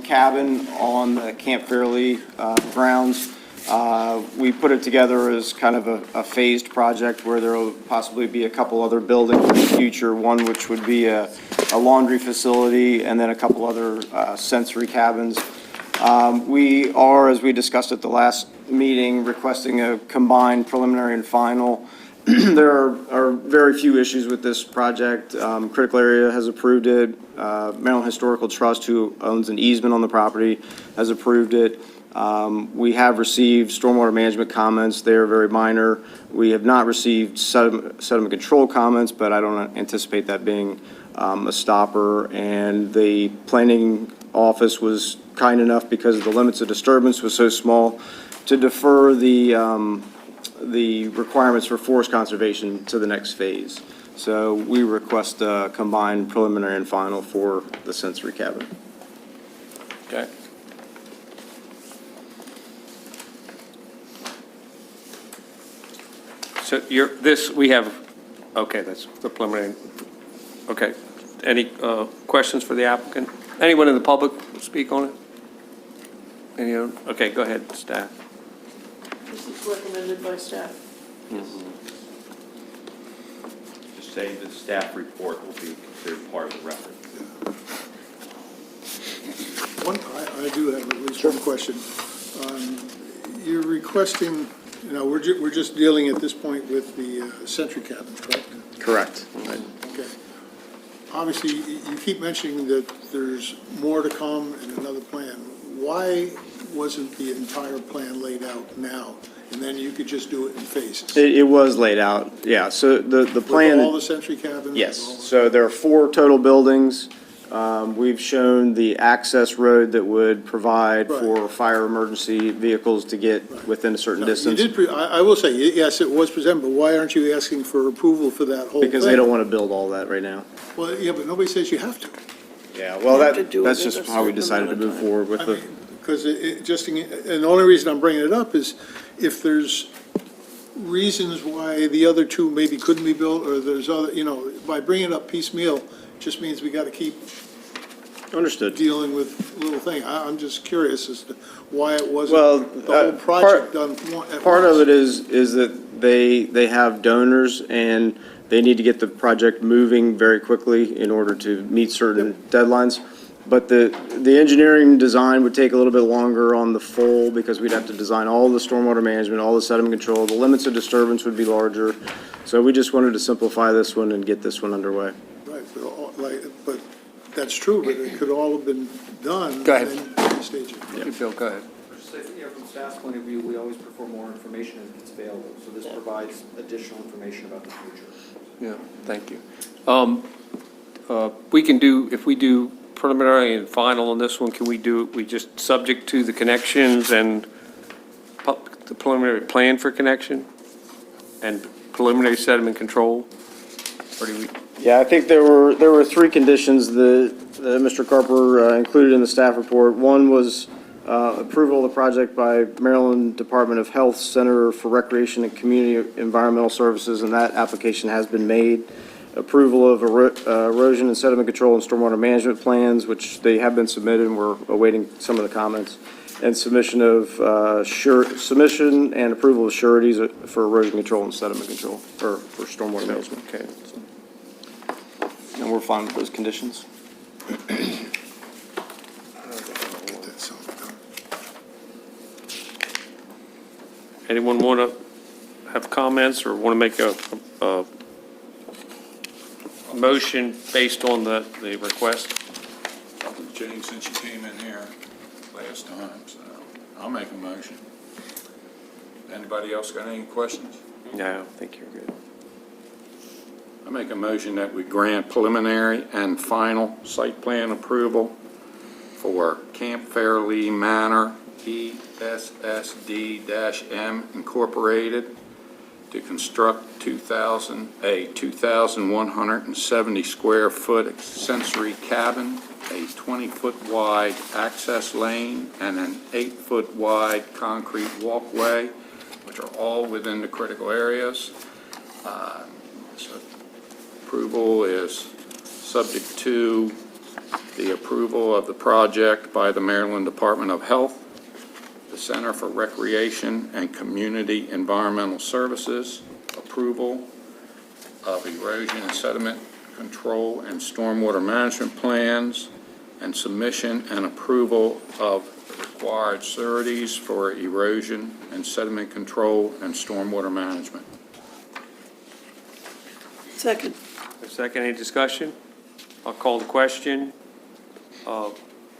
cabin on the Camp Fairleigh grounds. We put it together as kind of a phased project where there will possibly be a couple other buildings in the future, one which would be a laundry facility and then a couple other sensory cabins. We are, as we discussed at the last meeting, requesting a combined preliminary and final. There are very few issues with this project. Critical Area has approved it. Maryland Historical Trust, who owns an easement on the property, has approved it. We have received stormwater management comments. They are very minor. We have not received sediment control comments, but I don't anticipate that being a stopper. And the planning office was kind enough, because the limits of disturbance was so small, to defer the requirements for forest conservation to the next phase. So we request a combined preliminary and final for the sensory cabin. Okay. So we have, okay, that's the preliminary. Okay. Any questions for the applicant? Anyone in the public speak on it? Any other? Okay, go ahead, staff. This is recommended by staff. Just saying the staff report will be considered part of the record. I do have at least one question. You're requesting, we're just dealing at this point with the sentry cabins, correct? Correct. Okay. Obviously, you keep mentioning that there's more to come and another plan. Why wasn't the entire plan laid out now? And then you could just do it in phases? It was laid out, yeah. So the plan. With all the sentry cabins? Yes, so there are 4 total buildings. We've shown the access road that would provide for fire emergency vehicles to get within a certain distance. I will say, yes, it was presented, but why aren't you asking for approval for that whole thing? Because they don't want to build all that right now. Well, yeah, but nobody says you have to. Yeah, well, You have to do it that's in just a how we certain decided to amount of move forward with the. Because and the only reason I'm bringing it up is if there's reasons why the other 2 maybe couldn't be built, or there's other, by bringing it up piecemeal, just means we got to keep Understood. dealing with little thing. I'm just curious as to why it wasn't the whole project done at once. Part of it is that they have donors and they need to get the project moving very quickly in order to meet certain deadlines. But the engineering design would take a little bit longer on the full, because we'd have to design all the stormwater management, all the sediment control, the limits of disturbance would be larger. So we just wanted to simplify this one and get this one underway. Right, but but that's true, but it could all have been done. Go ahead. And then stage it. Yeah, Bill, go ahead. Just say, from staff's point of view, we always prefer more information as it's available, so this provides additional information about the future. Yeah, thank you. We can do, if we do preliminary and final on this one, can we do, we just subject to the connections and the preliminary plan for connection and preliminary sediment control? Or do we, Yeah, I think there were three conditions that Mr. Carper included in the staff report. One was approval of the project by Maryland Department of Health Center for Recreation and Community Environmental Services, and that application has been made. Approval of erosion and sediment control and stormwater management plans, which they have been submitted, and we're awaiting some of the comments. And submission of submission and approval of sureties for erosion control and sediment control, or for stormwater management. okay. And we're fine with those conditions. Anyone want to have comments or want to make a motion based on the request? Talking to Jane since you came in here last time, so I'll make a motion. Anybody else got any questions? No, I think you're good. I make a motion that we grant preliminary and final site plan approval for Camp Fairley Manor, ESSD-M Incorporated, to construct 2,170 square foot sensory cabin, a 20-foot wide access lane, and an 8-foot wide concrete walkway, which are all within the critical areas. So approval is subject to the approval of the project by the Maryland Department of Health, the Center for Recreation and Community Environmental Services, approval of erosion and sediment control and stormwater management plans, and submission and approval of the required sureties for erosion and sediment control and stormwater management. Second. Second, any discussion? I'll call the question.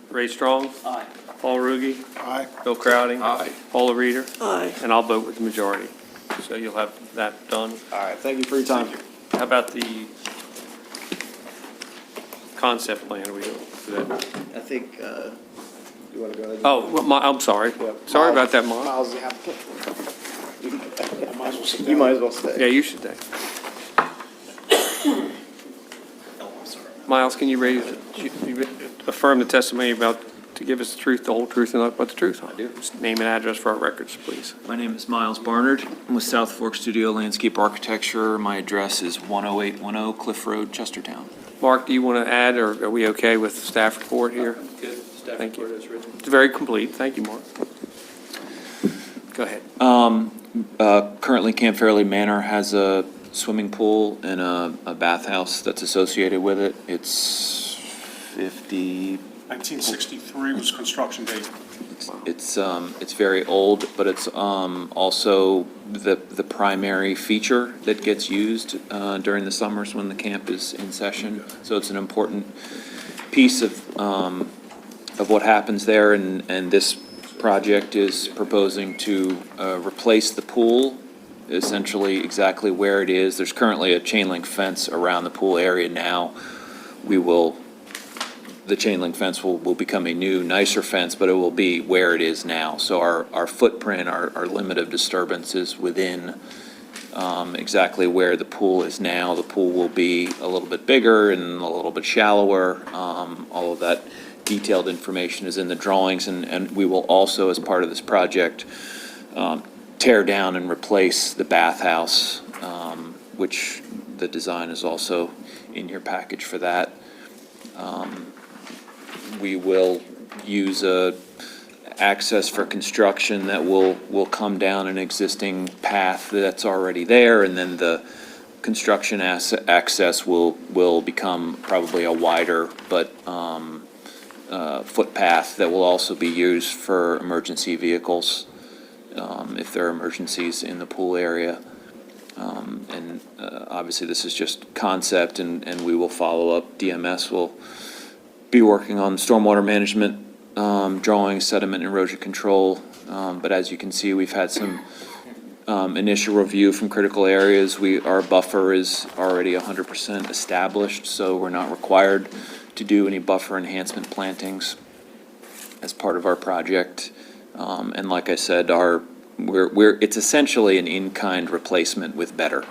Ray Strong? Aye. Paul Ruge? Aye. Bill Crowding? Aye. Paula Reeder? Aye. And I'll vote with the majority. So you'll have that done. All right, thank you for your time. How about the concept plan? Are we doing that? I think, you want to go ahead? Oh, well, I'm sorry. Sorry about that, Miles. Miles is the applicant. You might as well stay. Yeah, you should stay. Miles, can you affirm the testimony about to give us the truth, the whole truth, and nothing but the truth? I do. Name and address for our records, please. My name is Miles Barnard. I'm with South Fork Studio Landscape Architecture. My address is 10810 Cliff Road, Chestertown. Mark, do you want to add, or are we okay with the staff report here? Good. Staff Thank you. report is written. It's very complete. Thank you, Mark. Go ahead. Currently, Camp Fairley Manor has a swimming pool and a bathhouse that's associated with it. It's 1963 was construction date. It's very old, but it's also the primary feature that gets used during the summers when the camp is in session. So it's an important piece of what happens there, and this project is proposing to replace the pool essentially exactly where it is. There's currently a chain link fence around the pool area now. The chain link fence will become a new, nicer fence, but it will be where it is now. So our footprint, our limit of disturbance is within exactly where the pool is now. The pool will be a little bit bigger and a little bit shallower. All of that detailed information is in the drawings, and we will also, as part of this project, tear down and replace the bathhouse, which the design is also in your package for that. We will use access for construction that will come down an existing path that's already there, and then the construction access will become probably a wider but footpath that will also be used for emergency vehicles if there are emergencies in the pool area. And And obviously, this is just concept, and we will follow up. DMS will be working on stormwater management, drawings, sediment erosion control. But as you can see, we've had some initial review from critical areas. Our buffer is already 100% established, so we're not required to do any buffer enhancement plantings as part of our project. And like I said, it's essentially an in-kind replacement with better,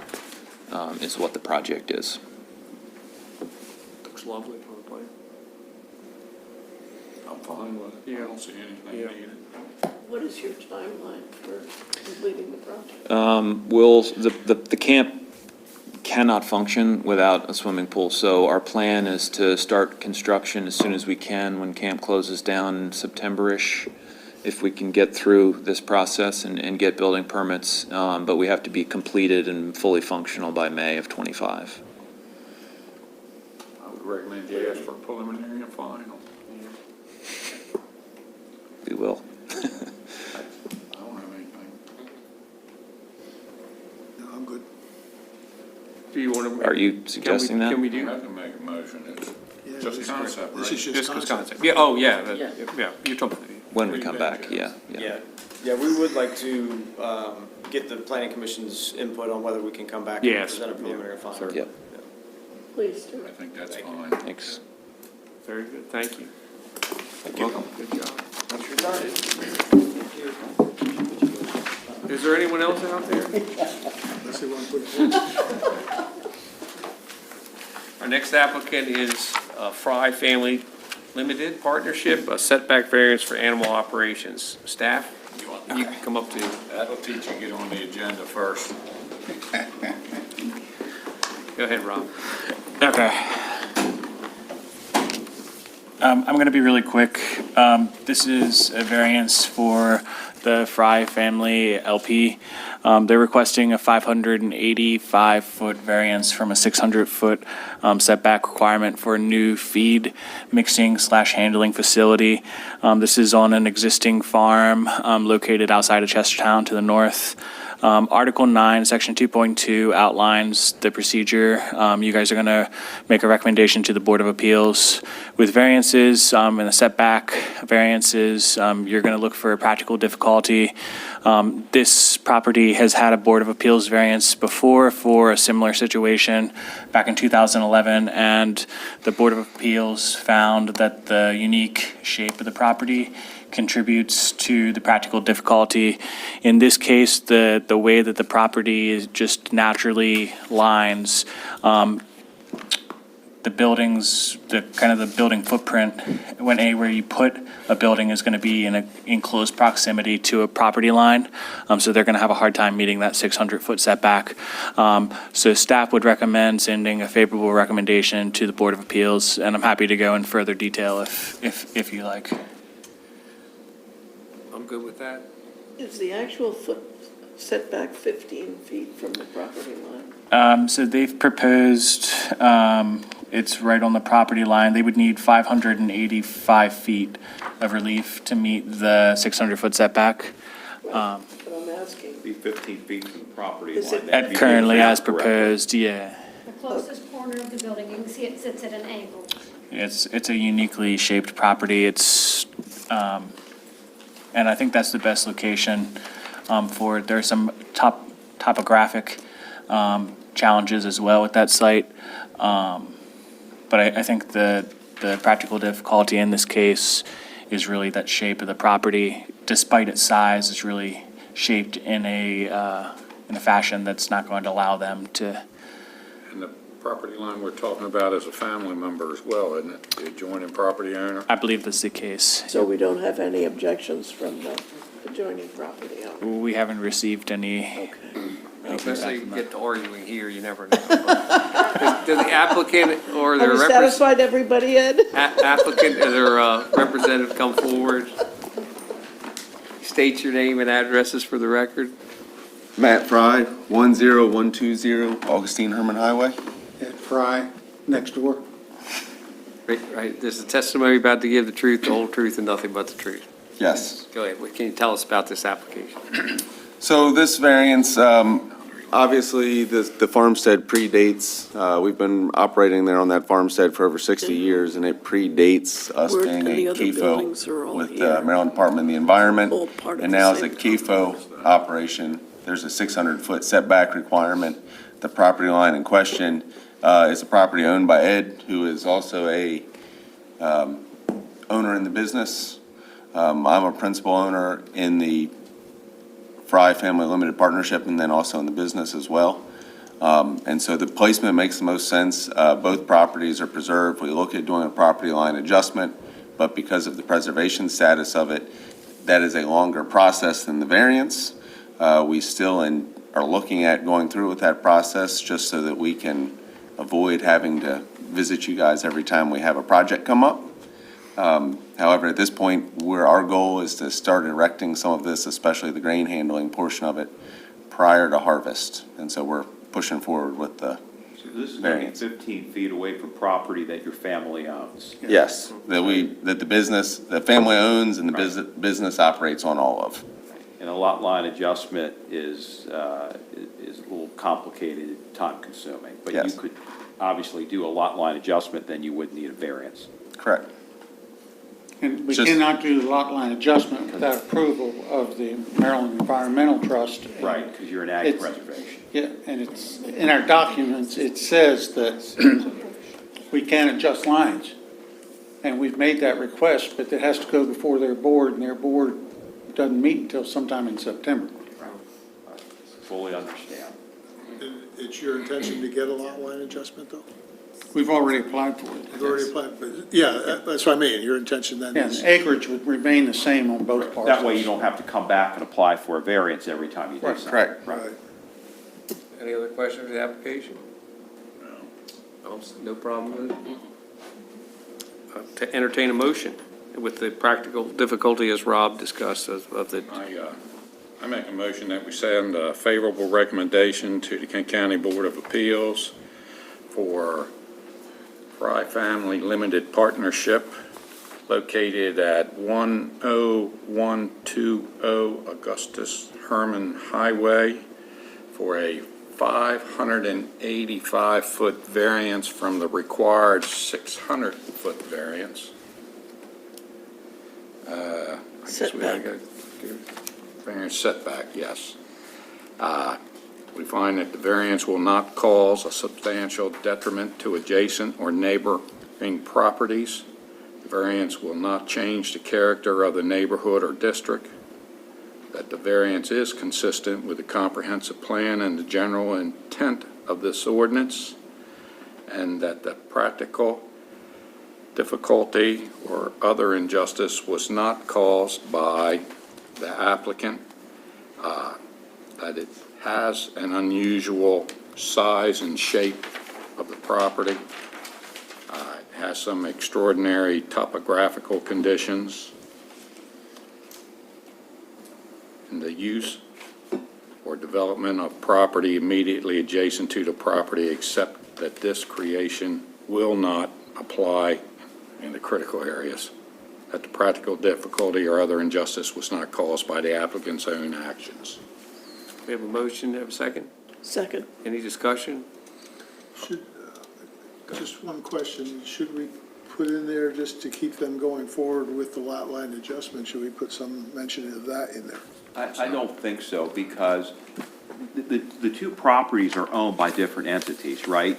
is what the project is. Looks lovely from the plan. I'm fine with it. I don't see anything Yeah. needed. What is your timeline for completing the project? The camp cannot function without a swimming pool, so our plan is to start construction as soon as we can when camp closes down in September-ish, if we can get through this process and get building permits, but we have to be completed and fully functional by May of '25. I would recommend you ask for preliminary and final. We will. I don't have anything. No, I'm good. Do you want to? Are you suggesting that? Can we You do? have to make a motion. It's Yeah, just concept, right? This is just concept. Yeah, oh, yeah, yeah, you're talking. When we come back, yeah. Yeah, we would like to get the planning commission's input on whether we can come back and Yes. present a preliminary final. Yep, Please do. I think that's fine. thanks. Very good, thank you. Welcome, good job. Thanks for your time. Is there anyone else out there? Unless they want to put it. Our next applicant is Fry Family Limited Partnership, a setback variance for animal operations. Staff, you can come up to. That'll teach you to get on the agenda first. Go ahead, Rob. Okay. I'm going to be really quick. This is a variance for the Fry Family LP. They're requesting a 585-foot variance from a 600-foot setback requirement for a new feed mixing/handling facility. This is on an existing farm located outside of Chestertown to the north. Article 9, Section 2.2 outlines the procedure. You guys are going to make a recommendation to the Board of Appeals. With variances and the setback variances, you're going to look for a practical difficulty. This property has had a Board of Appeals variance before for a similar situation back in 2011, and the Board of Appeals found that the unique shape of the property contributes to the practical difficulty. In this case, the way that the property is just naturally lines, the buildings, the building footprint, where you put a building is going to be in close proximity to a property line. So they're going to have a hard time meeting that 600-foot setback. So staff would recommend sending a favorable recommendation to the Board of Appeals, and I'm happy to go in further detail if you like. I'm good with that. Is the actual setback 15 feet from the property line? So they've proposed, it's right on the property line. They would need 585 feet of relief to meet the 600-foot setback. But I'm asking, Be 15 feet from the property Is line. it- That'd be Currently laid out as correctly. proposed, yeah. The closest corner of the building, you can see it sits at an angle. It's a uniquely shaped property. It's, and I think that's the best location for it. There's some topographic challenges as well with that site. But I think the practical difficulty in this case is really that shape of the property. Despite its size, it's really shaped in a fashion that's not going to allow them to. And the property line we're talking about is a family member as well, isn't it? The adjoining property owner? I believe that's the case. so we don't have any objections from the adjoining property owner? We haven't received any. Unless they get to arguing here, you never know. Does the applicant or their Have you satisfied everybody, Ed? applicant or their representative come forward? State your name and addresses for the record. Matt Fry, 10120 Augustine Herman Highway. Ed Fry, next door. Right, this is testimony about to give the truth, the whole truth, and nothing but the truth. Yes. Go ahead, what can you tell us about this application? So this variance Obviously, the farmstead predates, we've been operating there on that farmstead for over 60 years, and it predates us Where being the a other buildings are CAFO all with here. the Maryland Department of the Environment. All part of And the now as a same CAFO operation, there's a 600-foot setback requirement. The property line in question is a property owned by Ed, who is also a owner in the business. I'm a principal owner in the Fry Family Limited Partnership and then also in the business as well. And so the placement makes the most sense. Both properties are preserved. We look at doing a property line adjustment, but because of the preservation status of it, that is a longer process than the variance. We still are looking at going through with that process just so that we can avoid having to visit you guys every time we have a project come up. However, at this point, our goal is to start erecting some of this, especially the grain handling portion of it, prior to harvest. And so we're pushing forward with the So this is going to be variance. 15 feet away from property that your family owns. Yes, that the family owns and the business operates on all of. And a lot line adjustment is a little complicated, time-consuming. But you Yes. could obviously do a lot line adjustment, then you wouldn't need a variance. Correct. And we Just- cannot do the lot line adjustment without approval of the Maryland Environmental Trust. Right, because you're an ag It's- preservation. Yeah, and it's, in our documents, it says that we can adjust lines. And we've made that request, but it has to go before their board, and their board doesn't meet until sometime in September. Fully understand. It's your intention to get a lot line adjustment, though? We've already applied for it. You've already applied, but, yeah, that's what I mean, your intention then Yeah, is. the acreage would remain the same on both parcels. That way you don't have to come back and apply for a variance every time you do something. Correct. Right. Any other questions for the application? No. No problem with it? To entertain a motion with the practical difficulty as Rob discussed of the, I make a motion that we send a favorable recommendation to the Kent County Board of Appeals for Fry Family Limited Partnership located at 10120 Augustus Herman Highway for a 585-foot variance from the required 600-foot variance. I guess we gotta go variance setback, yes. We find that the variance will not cause a substantial detriment to adjacent or neighboring properties. The variance will not change the character of the neighborhood or district. That the variance is consistent with the comprehensive plan and the general intent of this ordinance, and that the practical difficulty or other injustice was not caused by the applicant, that it has an unusual size and shape of the property, it has some extraordinary topographical conditions, and the use or development of property immediately adjacent to the property, except that this creation will not apply in the critical areas, that the practical difficulty or other injustice was not caused by the applicant's own actions. we have a motion, have a second? Second. Any discussion? Should, just one question, should we put in there, just to keep them going forward with the lot line adjustment, should we put some mention of that in there? I don't think so, because the two properties are owned by different entities, right?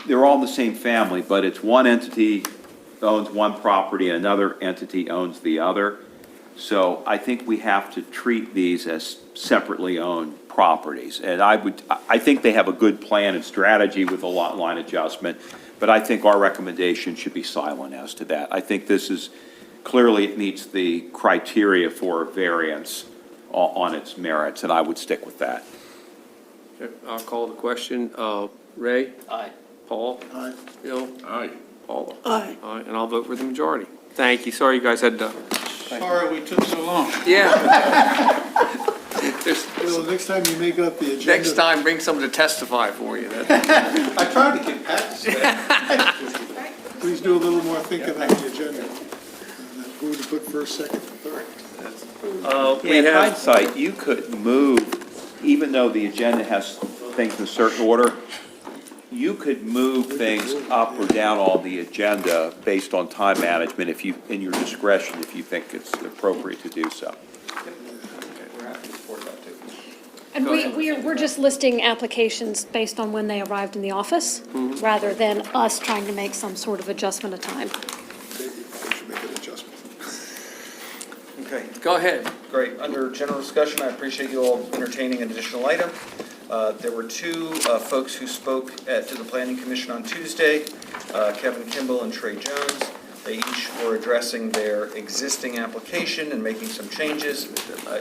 They're all the same family, but it's one entity owns one property and another entity owns the other. So I think we have to treat these as separately owned properties. And I think they have a good plan and strategy with a lot line adjustment, but I think our recommendation should be silent as to that. I think this is, clearly it meets the criteria for variance on its merits, and I would stick with that. I'll call the question. Ray? Aye. Paul? Aye. Bill? Aye. Paula? Aye. Aye, and I'll vote for the majority. Thank you. Sorry you guys had to. Sorry we took so long. Yeah. There's- Well, next time you make up the agenda. Next time, bring someone to testify for you. I tried to get past that. Please do a little more thinking on the agenda. And then who to put first, second, and third. We In have, hindsight, you could move, even though the agenda has things in a certain order, you could move things up or down on the agenda based on time management if you, in your discretion, if you think it's appropriate to do so. We're happy to support that too. And we're just listing applications based on when they arrived in the office, rather than us trying to make some sort of adjustment of time. They should make an adjustment. Okay, go ahead. great. Under general discussion, I appreciate you all entertaining an additional item. There were two folks who spoke to the Planning Commission on Tuesday, Kevin Kimball and Trey Jones. They each were addressing their existing application and making some changes.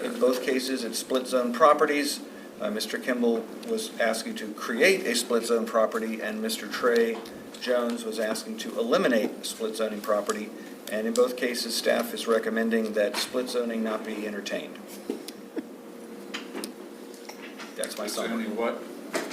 In both cases, it's split zone properties. Mr. Kimball was asking to create a split zone property, and Mr. Trey Jones was asking to eliminate split zoning property. And in both cases, staff is recommending that split zoning not be entertained. That's my summary. What?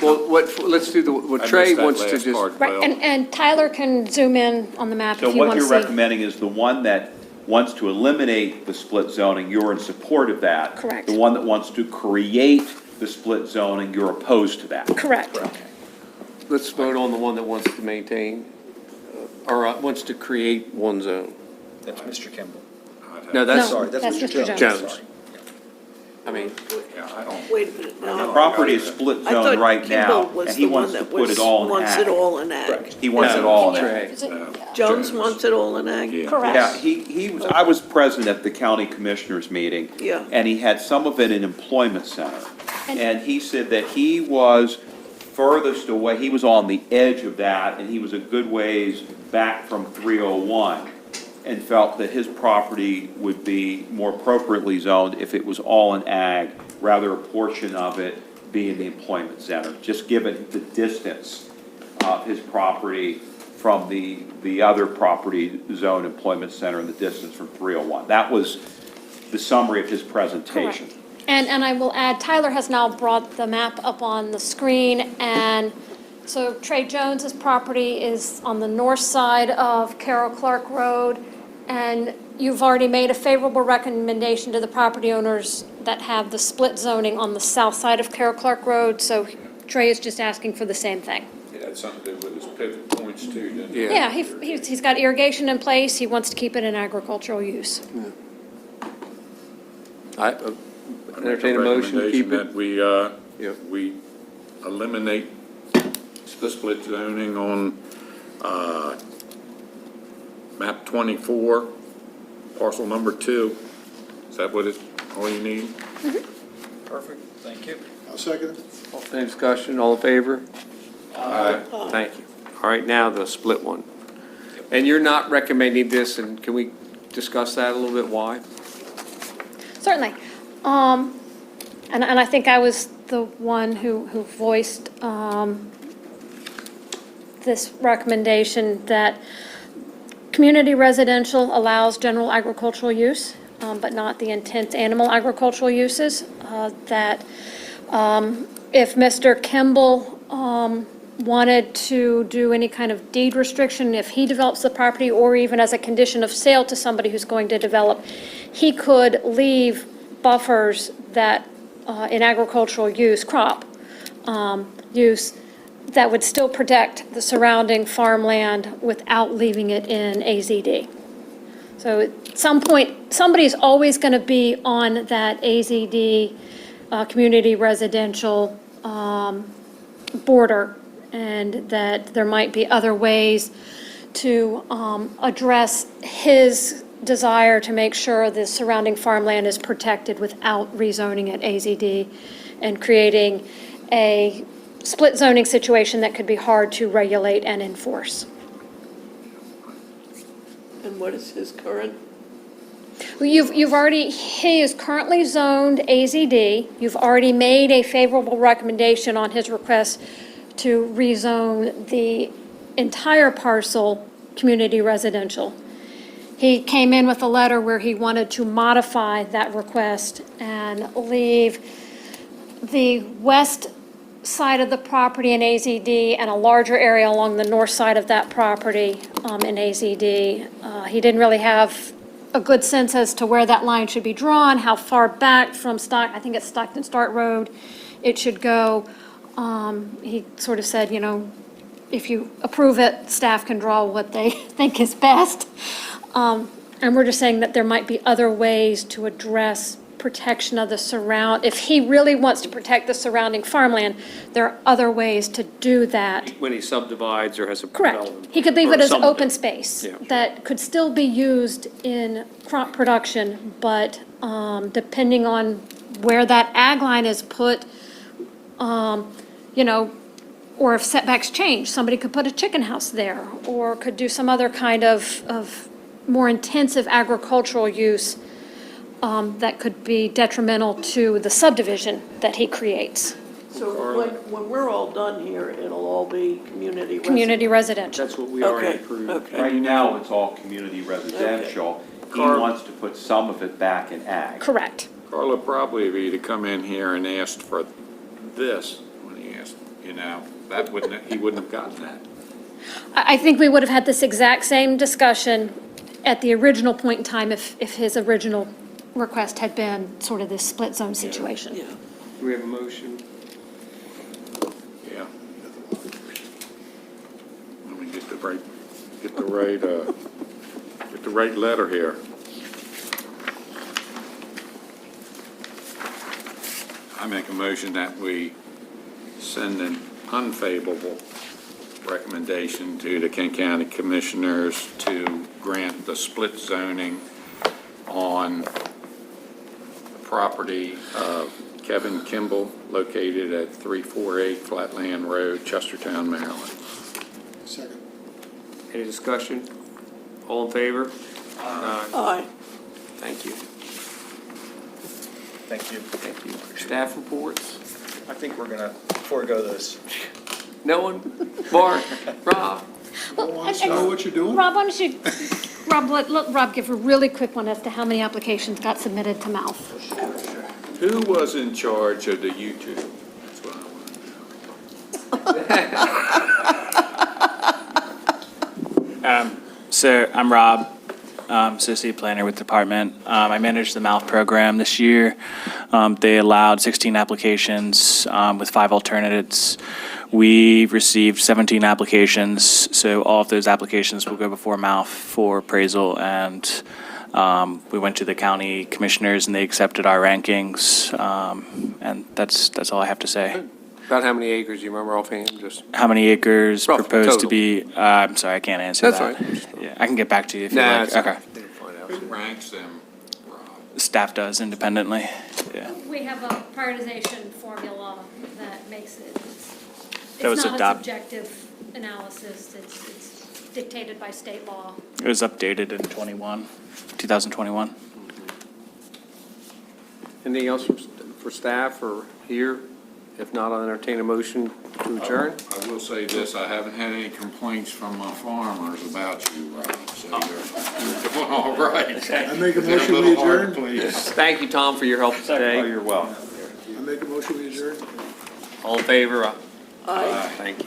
Well, let's do what Trey wants to just. Right, and Tyler can zoom in on the map So if you what want to you're see. recommending is the one that wants to eliminate the split zoning, you're in support of that. Correct. The one that wants to create the split zoning, you're opposed to that. Correct. Let's vote on the one that wants to maintain, or wants to create one zone. That's Mr. Kimball. No, that's, Sorry, that's Mr. Jones. Jones. Sorry. I mean, Wait a minute, The now. property is split I zone thought right now, Kimball was and he the one wants to that put it all in wants it ag. all in ag. He wants it all in ag. Trey. Jones wants it all in ag? Yeah, he was, I was present at the county commissioners meeting. Yeah. And he had some of it in employment center. And he said that he was furthest away, he was on the edge of that, and he was a good ways back from 301, and felt that his property would be more appropriately zoned if it was all in ag, rather a portion of it be in the employment center, just given the distance of his property from the other property zone employment center and the distance from 301. That was the summary of his presentation. Correct. And I will add, Tyler has now brought the map up on the screen, and so Trey Jones's property is on the north side of Carroll Clark Road, and you've already made a favorable recommendation to the property owners that have the split zoning on the south side of Carroll Clark Road, so Trey is just asking for the same thing. It had something to do with his pivot points too, didn't it? Yeah, he's got irrigation in place, he wants to keep it in agricultural use. I entertain a motion to keep Recommendation it. that we eliminate the split zoning on, map 24, parcel number 2. Is that what it's, all you need? Perfect, thank you. I'll second it. Any discussion, all in favor? Aye. Thank you. All right, now the split one. And you're not recommending this, and can we discuss that a little bit, why? Certainly. And I think I was the one who voiced this recommendation that community residential allows general agricultural use, but not the intense animal agricultural uses. That if Mr. Kimball wanted to do any kind of deed restriction, if he develops the property, or even as a condition of sale to somebody who's going to develop, he could leave buffers that, in agricultural use, crop use, that would still protect the surrounding farmland without leaving it in AZD. So at some point, somebody's always going to be on that AZD, community residential border, and that there might be other ways to address his desire to make sure the surrounding farmland is protected without rezoning it AZD and creating a split zoning situation that could be hard to regulate and enforce. And what is his current? Well, you've already, he is currently zoned AZD. You've already made a favorable recommendation on his request to rezone the entire parcel community residential. He came in with a letter where he wanted to modify that request and leave the west side of the property in AZD and a larger area along the north side of that property in AZD. He didn't really have a good sense as to where that line should be drawn, how far back from I think it's Stockton Start Road it should go. He sort of said, you know, if you approve it, staff can draw what they think is best. And we're just saying that there might be other ways to address protection of the if he really wants to protect the surrounding farmland, there are other ways to do that. When he subdivides or has a Correct. development. He could leave or it as something. open space Yeah. that could still be used in crop production, but depending on where that ag line is put, you know, or if setbacks change, somebody could put a chicken house there, or could do some other kind of more intensive agricultural use that could be detrimental to the subdivision that he creates. So when we're all done here, it'll all be community residential? Community residential. That's what we already Okay, approved. okay. Right now, it's all community residential. He Carl- wants to put some of it back in ag. Correct. Carla probably be to come in here and asked for this when he asked, you know, that wouldn't, he wouldn't have gotten that. I think we would have had this exact same discussion at the original point in time if his original request had been sort of this split zone situation. Yeah. Do we have a motion? Yeah. Let me get the right letter here. I make a motion that we send an unfavorable recommendation to the Kent County Commissioners to grant the split zoning on the property of Kevin Kimball located at 348 Flatland Road, Chestertown, Maryland. Second. Any discussion? All in favor? Aye. Thank you. Thank you. Thank you. Staff reports? I think we're going to forego this. No one? Mark? Rob? Wants to know what you're doing? Rob, why don't you, let Rob give a really quick one as to how many applications got submitted to MALF. Who was in charge of the YouTube? That's what I want to know. So I'm Rob, Associate Planner with the Department. I manage the MALF program this year. They allowed 16 applications with 5 alternates. We received 17 applications, so all of those applications will go before MALF for appraisal, and we went to the county commissioners and they accepted our rankings, and that's all I have to say. About how many acres, do you remember offhand? Just How many acres Rough proposed to total. be, I'm sorry, I can't answer That's that. fine. Yeah, I can get back to you if you Nah, like. it's Okay. okay. Didn't find out. Who ranks them, Rob? Staff does independently, yeah. We have a prioritization formula that makes it, That was it's not a adopt- subjective analysis, it's dictated by state law. It was updated in 2021. Anything else for staff or here? If not, I'll entertain a motion to adjourn. I will say this, I haven't had any complaints from my farmers about you, Rob, so you're doing all right. I make a Get motion we little hard, adjourn. Please. Thank you, Tom, for your help Oh, today. you're welcome. I make a motion we adjourn. All in favor? Aye. Thank you.